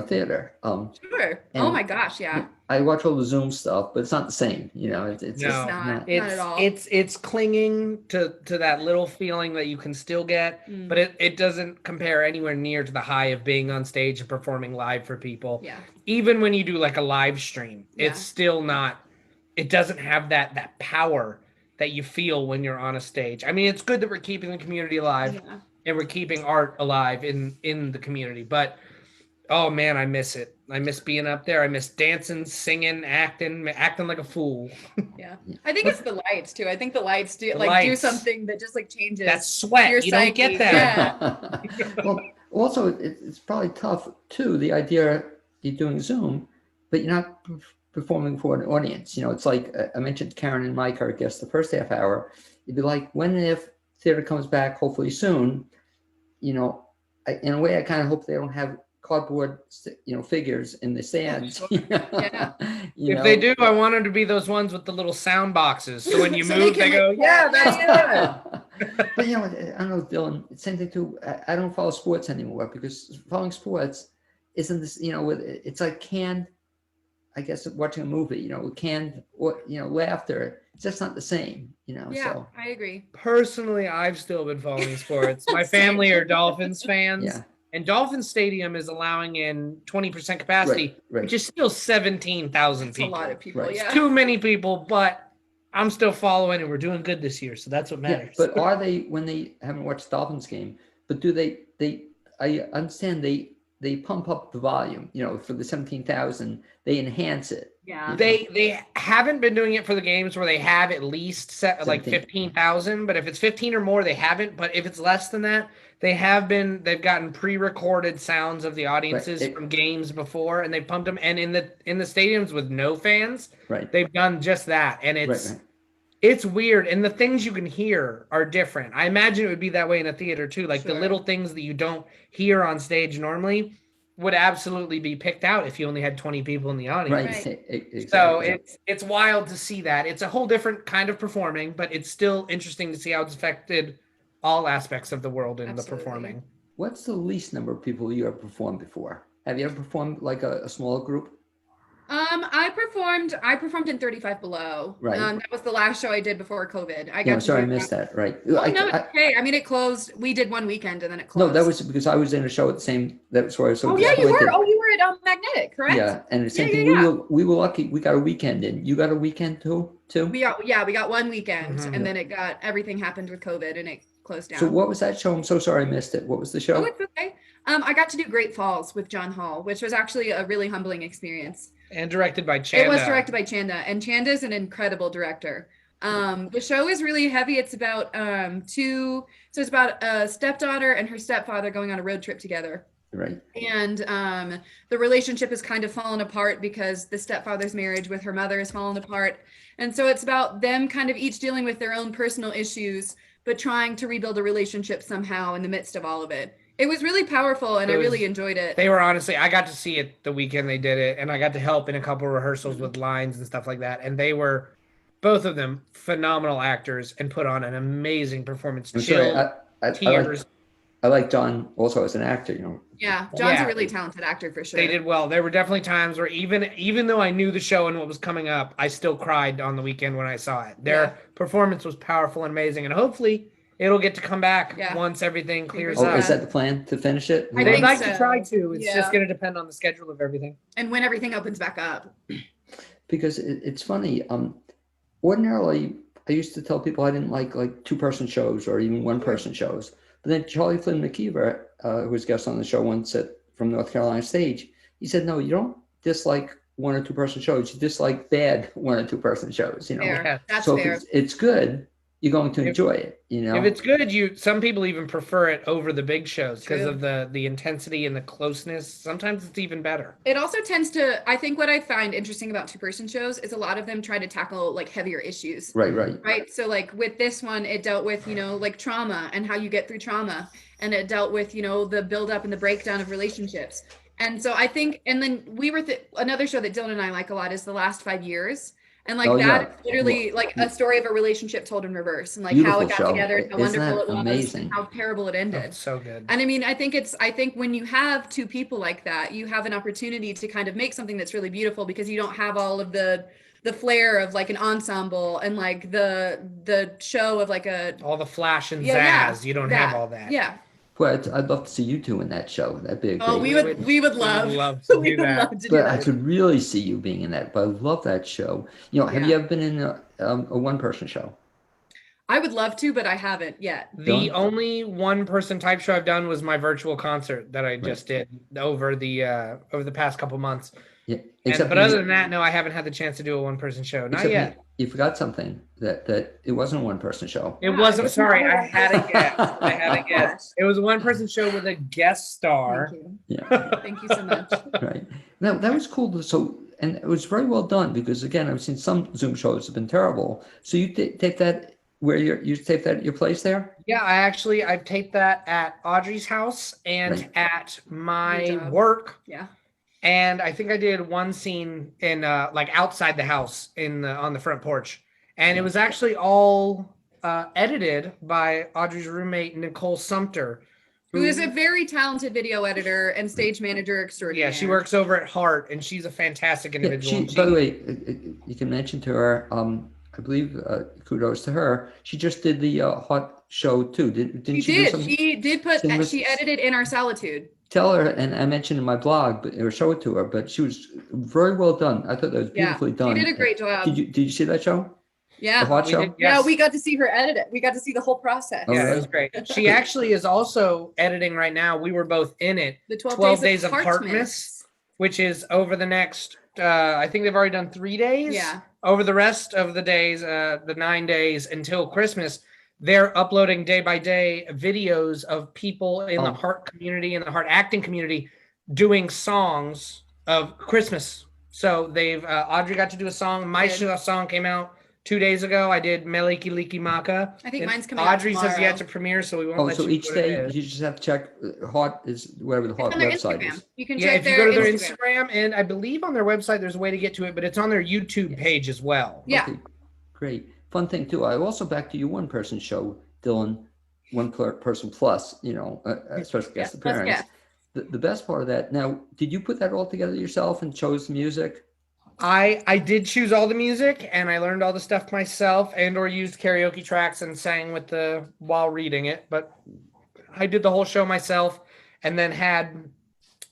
theater. Sure. Oh my gosh, yeah. I watch all the Zoom stuff, but it's not the same. It's No. just not at all. It's clinging to that little feeling that you can still get, but it doesn't compare anywhere near to the high of being on stage and performing live for people. Yeah. Even when you do like a live stream, it's still not. It doesn't have that power that you feel when you're on a stage. I mean, it's good that we're keeping the community alive and we're keeping art alive in the community, but oh man, I miss it. I miss being up there. I miss dancing, singing, acting like a fool. Yeah. I think it's the lights too. I think the lights do do something that just like changes. That sweat. Your You don't psyche. get that. Yeah. Well, also, it's probably tough too. The idea you're doing Zoom, but you're not performing for an audience. It's like I mentioned Karen and Mike, our guests, the first half hour. It'd be like, when and if theater comes back, hopefully soon. In a way, I kind of hope they don't have cardboard, figures in the stands. Yeah. If they do, I want them to be those ones with the little sound boxes. So when you So move, they they go, yeah, that's good. But I don't know, Dillon. Same thing too. I don't follow sports anymore, because following sports isn't this. It's like canned. I guess watching a movie. Canned or laughter. It's just not the same. Yeah, So. I agree. Personally, I've still been following sports. My family are Dolphins fans. Yeah. And Dolphin Stadium is allowing in 20% capacity, Right. which is still 17,000 That's people. a lot of people. Right. Yeah. It's too many people, but I'm still following, and we're doing good this year, so that's what matters. Yeah, but are they, when they haven't watched Dolphins game, but do they I understand they pump up the volume, for the 17,000, they enhance it. Yeah. They haven't been doing it for the games where they have at least set like 15,000, but if it's 15 or more, they haven't. But if it's less than that, they've gotten pre-recorded sounds of the audiences from games before, and they pumped them. And in the stadiums with no fans, they've done just that. And it's weird. And the things you can hear are different. I imagine it would be that way in a theater too. Like the little things that you don't hear on stage normally would absolutely be picked out if you only had 20 people in the audience. Right. Exactly. So it's wild to see that. It's a whole different kind of performing, but it's still interesting to see how it's affected all aspects of the world in the performing. What's the least number of people you have performed before? Have you ever performed like a smaller group? I performed in 35 Below. Right. That was the last show I did before COVID. I'm sorry, I missed that. Right. No, okay. I mean, it closed. We did one weekend and then it closed. No, that was because I was in a show at the same. That's where I was. Oh yeah, you were. Oh, you were at Magnetic, correct? Yeah, and the same thing. We were lucky. We got a weekend in. You got a weekend too. We got one weekend, and then everything happened with COVID, and it closed down. So what was that show? I'm so sorry I missed it. What was the show? Oh, it's okay. I got to do Great Falls with John Hall, which was actually a really humbling experience. And directed by Chanda. It was directed by Chanda, and Chanda is an incredible director. The show is really heavy. It's about it's about a stepdaughter and her stepfather going on a road trip together. Right. And the relationship has kind of fallen apart because the stepfather's marriage with her mother has fallen apart. And so it's about them kind of each dealing with their own personal issues, but trying to rebuild a relationship somehow in the midst of all of it. It was really powerful, and I really enjoyed it. They were honestly, I got to see it the weekend they did it, and I got to help in a couple of rehearsals with lines and stuff like that. And they were, both of them, phenomenal actors and put on an amazing performance. Tears. I like John also as an actor, Yeah, John's a really talented actor for sure. They did well. There were definitely times where even though I knew the show and what was coming up, I still cried on the weekend when I saw it. Their performance was powerful and amazing, and hopefully it'll get to come back once everything clears up. Is that the plan to finish it? They'd like to try to. It's just going to depend on the schedule of everything. And when everything opens back up. Because it's funny. Ordinarily, I used to tell people I didn't like two-person shows or even one-person shows. But then Charlie Flynn McKeever, who was a guest on the show once from North Carolina Stage, he said, no, you don't dislike one or two-person shows. You dislike bad one or two-person shows. Fair. That's so fair. If it's good, you're going to If- enjoy it. You know, If it's good, some people even prefer it over the big shows because True. of the intensity and the closeness. Sometimes it's even better. It also tends to, I think what I find interesting about two-person shows is a lot of them try to tackle like heavier issues. right. Right. So like with this one, it dealt with, like trauma and how you get through trauma. And it dealt with, the buildup and the breakdown of relationships. And so I think, and then we were, another show that Dylan and I like a lot is The Last 5 Years. And like Oh, that yeah. is literally like a story of a relationship told in reverse and like how Beautiful it got show. together and how Isn't wonderful that it was amazing? and how terrible it Oh, ended. it's so good. And I mean, I think when you have two people like that, you have an opportunity to kind of make something that's really beautiful because you don't have all of the flair of like an ensemble and like the show of like a All the flash and yeah, zazz. You don't have all that. Yeah. Well, I'd love to see you two in that show. That'd be a great. Oh, we would love to we do would that. love to do But I that. could really see you being in that. But I love that show. You know, have you Yeah. ever been in a one-person show? I would love to, but I haven't yet. The Done? only one-person type show I've done was my virtual concert that I just did over the past couple months. Yeah. But other than that, no, I haven't had the chance to do a one-person show. Not except yet. you forgot something that it wasn't a one-person show. It wasn't. Sorry, I had a guess. It was a one-person show with a guest star. Thank you. Yeah. Thank you so much. Right. Now that was cool. So, and it was very well done because again, I've seen some Zoom shows have been terrible. So you tape that where you tape that at your place there? Yeah, I've taped that at Audrey's house and Right. at my Good job. work. Yeah. And I think I did one scene in like outside the house on the front porch. And it was actually all edited by Audrey's roommate, Nicole Sumter. Who is a very talented video editor and stage manager extraordinaire. Yeah, she works over at Heart and she's a fantastic Yeah, individual. by the way, you can mention to her. I believe kudos to her. She just did the hot show too. Didn't She she? do did. something? She did put. Similar- She edited In Our Solitude. Tell her, and I mentioned in my blog, or show it to her. But she was very well done. I thought that was Yeah, beautifully done. she did a great job. Did you see that show? Yeah. The hot We show. did- Yeah, yes. we got to see her edit it. We got to see the whole process. Oh, Yeah, really? it was great. She actually is also editing right now. We were both in it. The 12 days of Heartmas. Heartmas, which is over the next, I think they've already done 3 days. Yeah. Over the rest of the days, the 9 days until Christmas, they're uploading day by day videos of people in the Oh. Heart community and the Heart acting community doing songs of Christmas. So they've, Audrey got to do a song. My Good. song came out 2 days ago. I did Meliki Liki Maka. I think And mine's coming out Audrey says tomorrow. yet to premiere, so we won't Oh, let so you each put it day in. you just have to check Hot is whatever the Hot On their website Instagram. is. You can Yeah, check if you their go to their Instagram. Instagram, and I believe on their website, there's a way to get to it, but it's on their YouTube page as well. Yeah. Okay, great. Fun thing too. I also back to your one-person show, Dylan, person plus. You know, special guest Yeah, plus appearance. guest. The best part of that. Now, did you put that all together yourself and chose the music? I did choose all the music, and I learned all the stuff myself, and/or used karaoke tracks and sang while reading it. But I did the whole show myself, and then had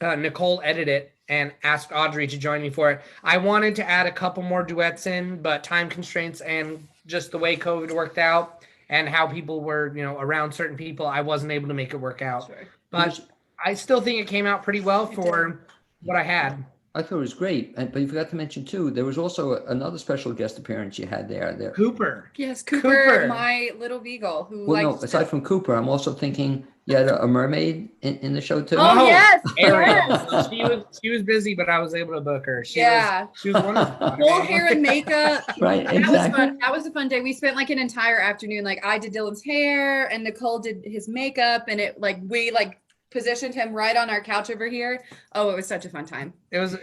Nicole edit it and asked Audrey to join me for it. I wanted to add a couple more duets in, but time constraints and just the way COVID worked out and how people were, around certain people, I wasn't able to make it work out. Sure. But I still think it came out pretty well for what I had. I thought it was great, but you forgot to mention too. There was also another special guest appearance you had there. Cooper. Yes, Cooper, Cooper. my little beagle who Well, no. likes Aside from Cooper, I'm also thinking you had a mermaid in the show too. Oh, yes, Ariel. yes. She was busy, but I was able to book her. She Yeah. was wonderful. Full hair and makeup. Right, That was exactly. fun. That was a fun day. We spent like an entire afternoon. Like I did Dylan's hair and Nicole did his makeup, and we positioned him right on our couch over here. Oh, it was such a fun time. It was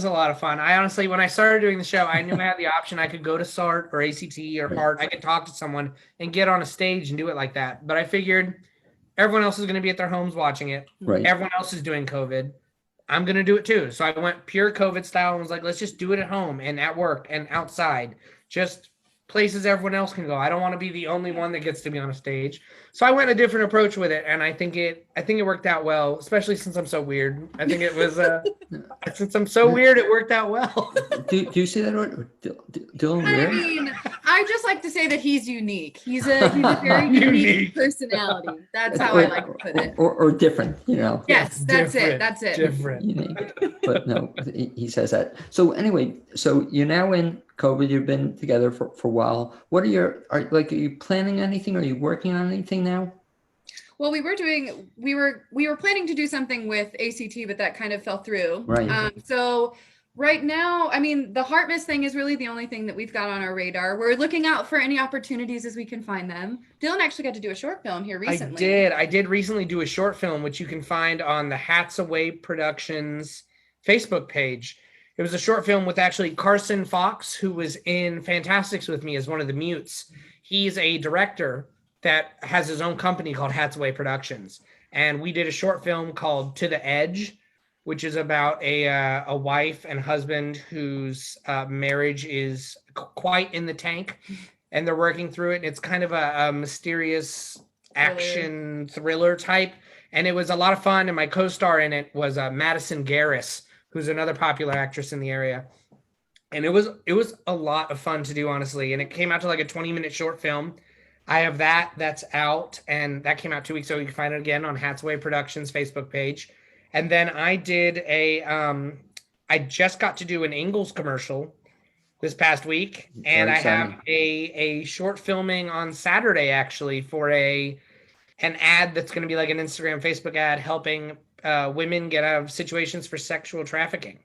a lot of fun. I honestly, when I started doing the show, I knew I had the option. I could go to SART or ACT or Heart. I could talk to someone and get on a stage and do it like that. But I figured everyone else is going to be at their homes watching it. Right. Everyone else is doing COVID. I'm going to do it too. So I went pure COVID style and was like, let's just do it at home and at work and outside. Just places everyone else can go. I don't want to be the only one that gets to be on a stage. So I went a different approach with it, and I think it worked out well, especially since I'm so weird. I think it was since I'm so weird, it worked out well. Do you see that? Dylan I Weir? mean, I just like to say that he's unique. He's a very unique personality. That's how I like to put it. Or different, Yes, that's it. Different, That's it. Different. unique. But no, he says that. So anyway, so you're now in COVID. You've been together for a while. What are you planning anything? Are you working on anything now? Well, we were planning to do something with ACT, but that kind of fell through. Right. So right now, I mean, the Hartmas thing is really the only thing that we've got on our radar. We're looking out for any opportunities as we can find them. Dillon actually got to do a short film here recently. I did recently do a short film, which you can find on the Hats Away Productions Facebook page. It was a short film with actually Carson Fox, who was in Fantastics with me as one of the mutes. He's a director that has his own company called Hats Away Productions. And we did a short film called To the Edge, which is about a wife and husband whose marriage is quite in the tank, and they're working through it. And it's kind of a mysterious action thriller type. And it was a lot of fun. And my co-star in it was Madison Garris, who's another popular actress in the area. And it was a lot of fun to do, honestly. And it came out to like a 20-minute short film. I have that's out, and that came out 2 weeks ago. You can find it again on Hats Away Productions Facebook page. And then I did I just got to do an Ingalls commercial this past week, and I have a short filming on Saturday actually for an ad that's going to be like an Instagram, Facebook ad helping women get out of situations for sexual trafficking.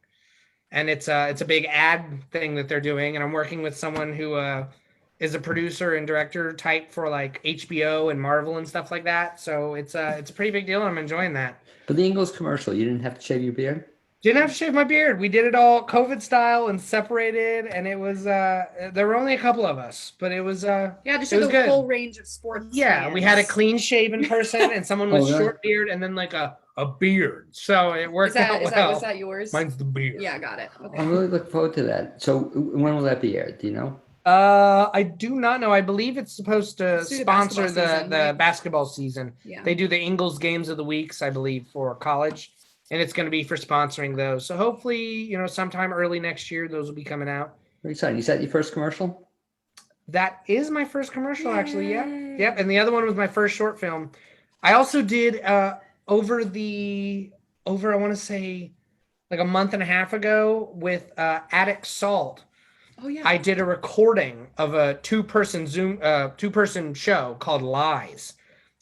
And it's a big ad thing that they're doing, and I'm working with someone who is a producer and director type for like HBO and Marvel and stuff like that. So it's a pretty big deal, and I'm enjoying that. But the Ingalls commercial, you didn't have to shave your beard? Didn't have to shave my beard. We did it all COVID style and separated, and it was there were only a couple of us, but it was to show the full range of sports. Yeah, fans. we had a clean shaven person and someone with short beard, and then like a beard. So it worked out well. Was that yours? Mine's the beard. Yeah, got it. Okay. I'm really looking forward to that. So when will that be aired? Do you know? I do not know. I believe it's supposed to sponsor the basketball season. Yeah. They do the Ingalls Games of the Weeks, I believe, for college, and it's going to be for sponsoring those. So hopefully, sometime early next year, those will be coming out. Very exciting. Is that your first commercial? That is my first commercial, actually. Yeah. Yep. And the other one was my first short film. I also did over I want to say like a month and a half ago with Attic Salt. Oh yeah. I did a recording of a two-person show called Lies.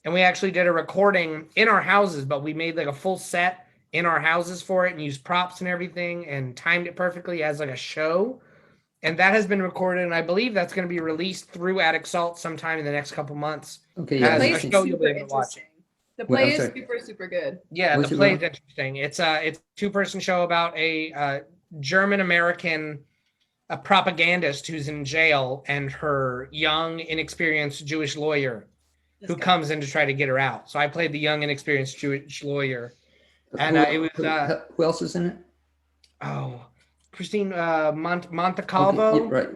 And we actually did a recording in our houses, but we made like a full set in our houses for it and used props and everything and timed it perfectly as like a show. And that has been recorded, and I believe that's going to be released through Attic Salt sometime in the next couple months. Okay, The yeah. play is super interesting. The play is super, super good. Yeah, the play is interesting. It's a two-person show about a German-American propagandist who's in jail and her young, inexperienced Jewish lawyer who comes in to try to get her out. So I played the young, inexperienced Jewish lawyer. And it was... who else is in it? Oh, Christine Montecalvo. Okay, right.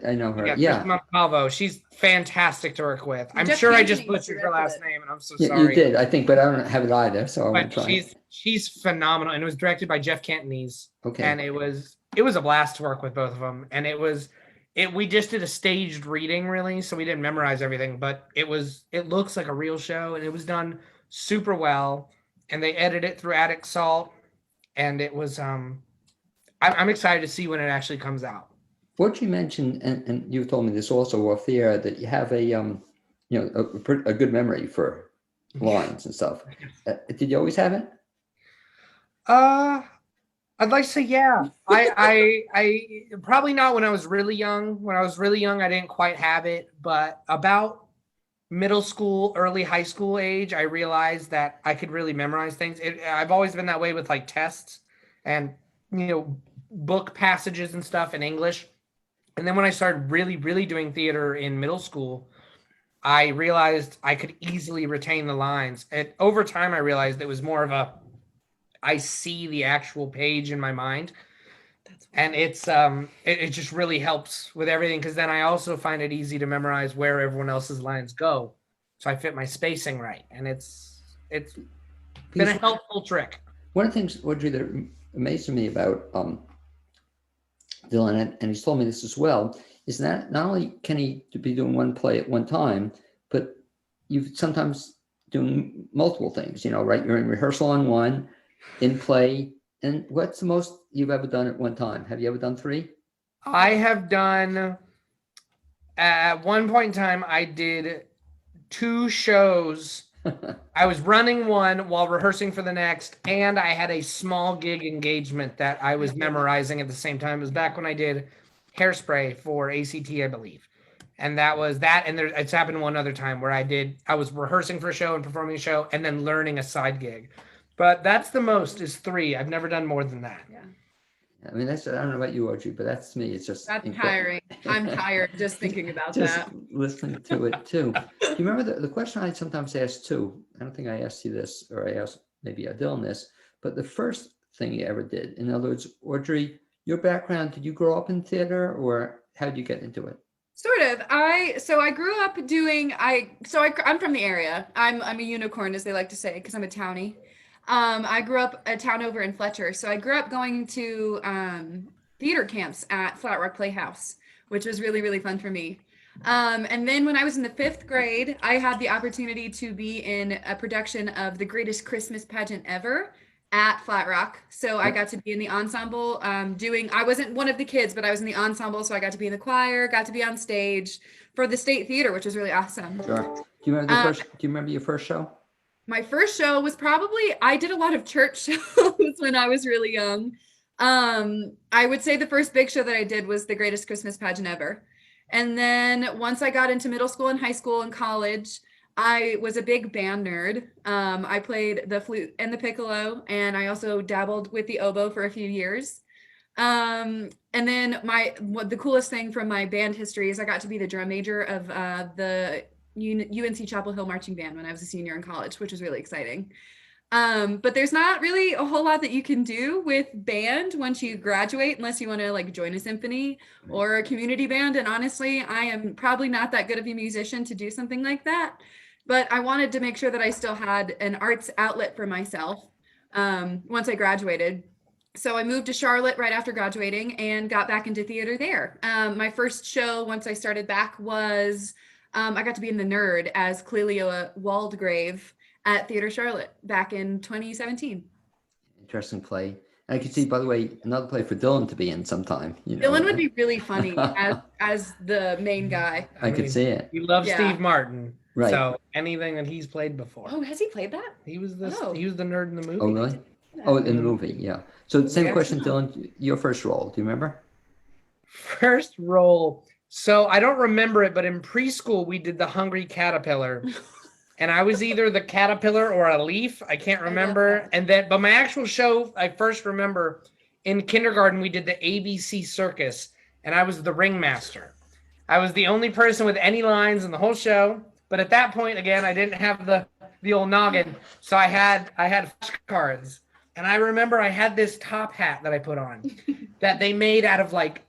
I know her. Yeah. Montecalvo. She's fantastic to work with. I'm sure I just butchered her last name, and I'm so sorry. You did, I think, but I don't have it either, so I won't try. She's phenomenal, and it was directed by Jeff Cantonese. Okay. And it was a blast to work with both of them, and we just did a staged reading, really, so we didn't memorize everything, but it looks like a real show, and it was done super well, and they edited it through Attic Salt, and it was I'm excited to see when it actually comes out. What you mentioned, and you told me this also off the air, that you have a good memory for lines and stuff. Did you always have it? I'd like to say yeah. I probably not when I was really young. When I was really young, I didn't quite have it, but about middle school, early high school age, I realized that I could really memorize things. I've always been that way with like tests and book passages and stuff in English. And then when I started really, really doing theater in middle school, I realized I could easily retain the lines. And over time, I realized it was more of I see the actual page in my mind. And it's it just really helps with everything, because then I also find it easy to memorize where everyone else's lines go. So I fit my spacing right. And it's been a helpful trick. One of the things, Audrey, that amazed me about Dillon, and he's told me this as well, is that not only can he be doing one play at one time, but you sometimes doing multiple things, right? You're in rehearsal on one, in play. And what's the most you've ever done at one time? Have you ever done 3? I have done, at one point in time, I did 2 shows. I was running one while rehearsing for the next, and I had a small gig engagement that I was memorizing at the same time. It was back when I did Hairspray for ACT, I believe. And that was that. And it's happened one other time where I was rehearsing for a show and performing a show and then learning a side gig. But that's the most is 3. I've never done more than that. Yeah. I mean, I don't know about you, Audrey, but that's me. It's just That's tiring. I'm tired just thinking about just that. listening to it too. Do you remember the question I sometimes ask too? I don't think I asked you this, or I asked maybe Dillon this, but the first thing you ever did. In other words, Audrey, your background, did you grow up in theater, or how did you get into it? Sort of. I grew up doing. I'm from the area. I'm a unicorn, as they like to say, because I'm a townie. I grew up a town over in Fletcher, so I grew up going to theater camps at Flat Rock Playhouse, which was really, really fun for me. And then when I was in the 5th grade, I had the opportunity to be in a production of The Greatest Christmas Pageant Ever at Flat Rock. So I got to be in the ensemble I wasn't one of the kids, but I was in the ensemble. So I got to be in the choir, got to be on stage for the state theater, which was really awesome. Sure. Do you remember do you remember your first show? My first show was I did a lot of church shows when I was really young. I would say the first big show that I did was The Greatest Christmas Pageant Ever. And then once I got into middle school and high school and college, I was a big band nerd. I played the flute and the piccolo, and I also dabbled with the oboe for a few years. And then the coolest thing from my band history is I got to be the drum major of the UNC Chapel Hill Marching Band when I was a senior in college, which was really exciting. But there's not really a whole lot that you can do with band once you graduate, unless you want to join a symphony or a community band. And honestly, I am probably not that good of a musician to do something like that. But I wanted to make sure that I still had an arts outlet for myself once I graduated. So I moved to Charlotte right after graduating and got back into theater there. My first show once I started back was I got to be in The Nerd as Clelia Waldgrave at Theater Charlotte back in 2017. Interesting play. And I could see, by the way, another play for Dillon to be in sometime. Dillon would be really funny as the main guy. I could see it. You love Steve Martin. Right. So anything that he's played before. Oh, has he played that? He was the nerd in the movie. Oh, really? Oh, in the movie, yeah. So same question, Dillon, your first role, do you remember? First role. So I don't remember it, but in preschool, we did The Hungry Caterpillar. And I was either the caterpillar or a leaf. I can't remember. But my actual show, I first remember in kindergarten, we did the ABC Circus, and I was the ringmaster. I was the only person with any lines in the whole show. But at that point, again, I didn't have the old noggin. So I had flashcards. And I remember I had this top hat that I put on that they made out of like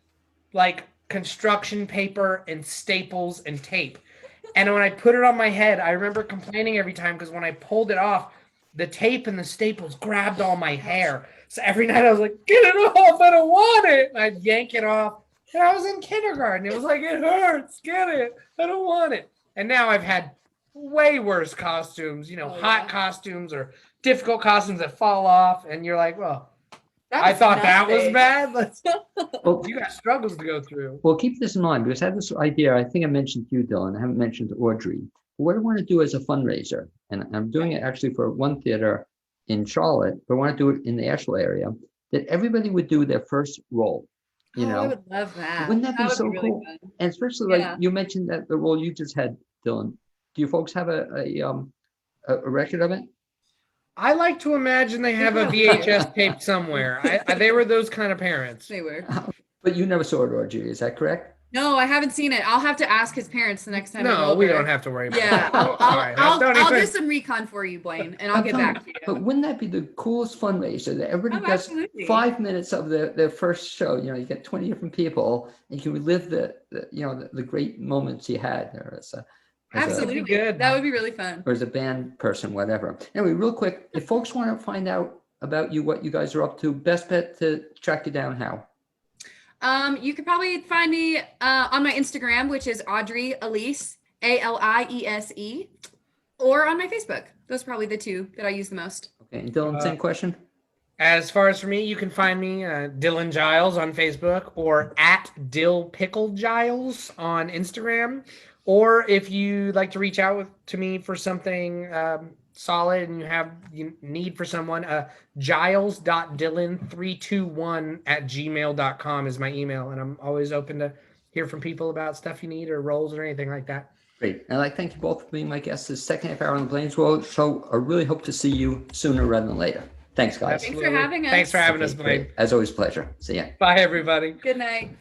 construction paper and staples and tape. And when I put it on my head, I remember complaining every time because when I pulled it off, the tape and the staples grabbed all my hair. So every night I was like, get it off, I don't want it. And I'd yank it off. And I was in kindergarten. It was like, it hurts, get it, I don't want it. And now I've had way worse costumes, hot costumes or difficult costumes that fall off. And you're like, well, I thought that was bad. You got struggles to go through. Well, keep this in mind because I had this idea. I think I mentioned to you, Dillon. I haven't mentioned to Audrey. What I want to do as a fundraiser, and I'm doing it actually for one theater in Charlotte, but I want to do it in the Asheville area, that everybody would do their first role. I would love that. Wouldn't that be so really cool? fun. And especially like you mentioned that the role you just had, Dillon. Do you folks have a record of it? I like to imagine they have a VHS tape somewhere. They were those kind of parents. They were. But you never saw it, Audrey, is that correct? No, I haven't seen it. I'll have to ask his parents the next time. No, we don't have to worry about Yeah, it. I'll do some recon for you, Blaine, and I'll get back to you. But wouldn't that be the coolest fundraiser that everybody gets absolutely. 5 minutes of their first show? You get 20 different people and you can relive the great moments you had there. Absolutely good. That would be really fun. Or as a band person, whatever. Anyway, real quick, if folks want to find out about you, what you guys are up to, best bet to track you down how? You could probably find me on my Instagram, which is Audrey Elise, ALIESE, or on my Facebook. Those are probably the two that I use the most. Okay, and Dillon, same question. As far as for me, you can find me Dillon Giles on Facebook or at Dill Pickle Giles on Instagram. Or if you'd like to reach out to me for something solid and you need for someone, giles.dillon321@gmail.com is my email. And I'm always open to hear from people about stuff you need or roles or anything like that. Great. And I'd like to thank you both for being my guests this second half hour on the Blaine's World Show. I really hope to see you sooner rather than later. Thanks, guys. Thanks for having us. Thanks for having us, Okay, Blaine. great. As always, pleasure. See ya. Bye, everybody. Good night.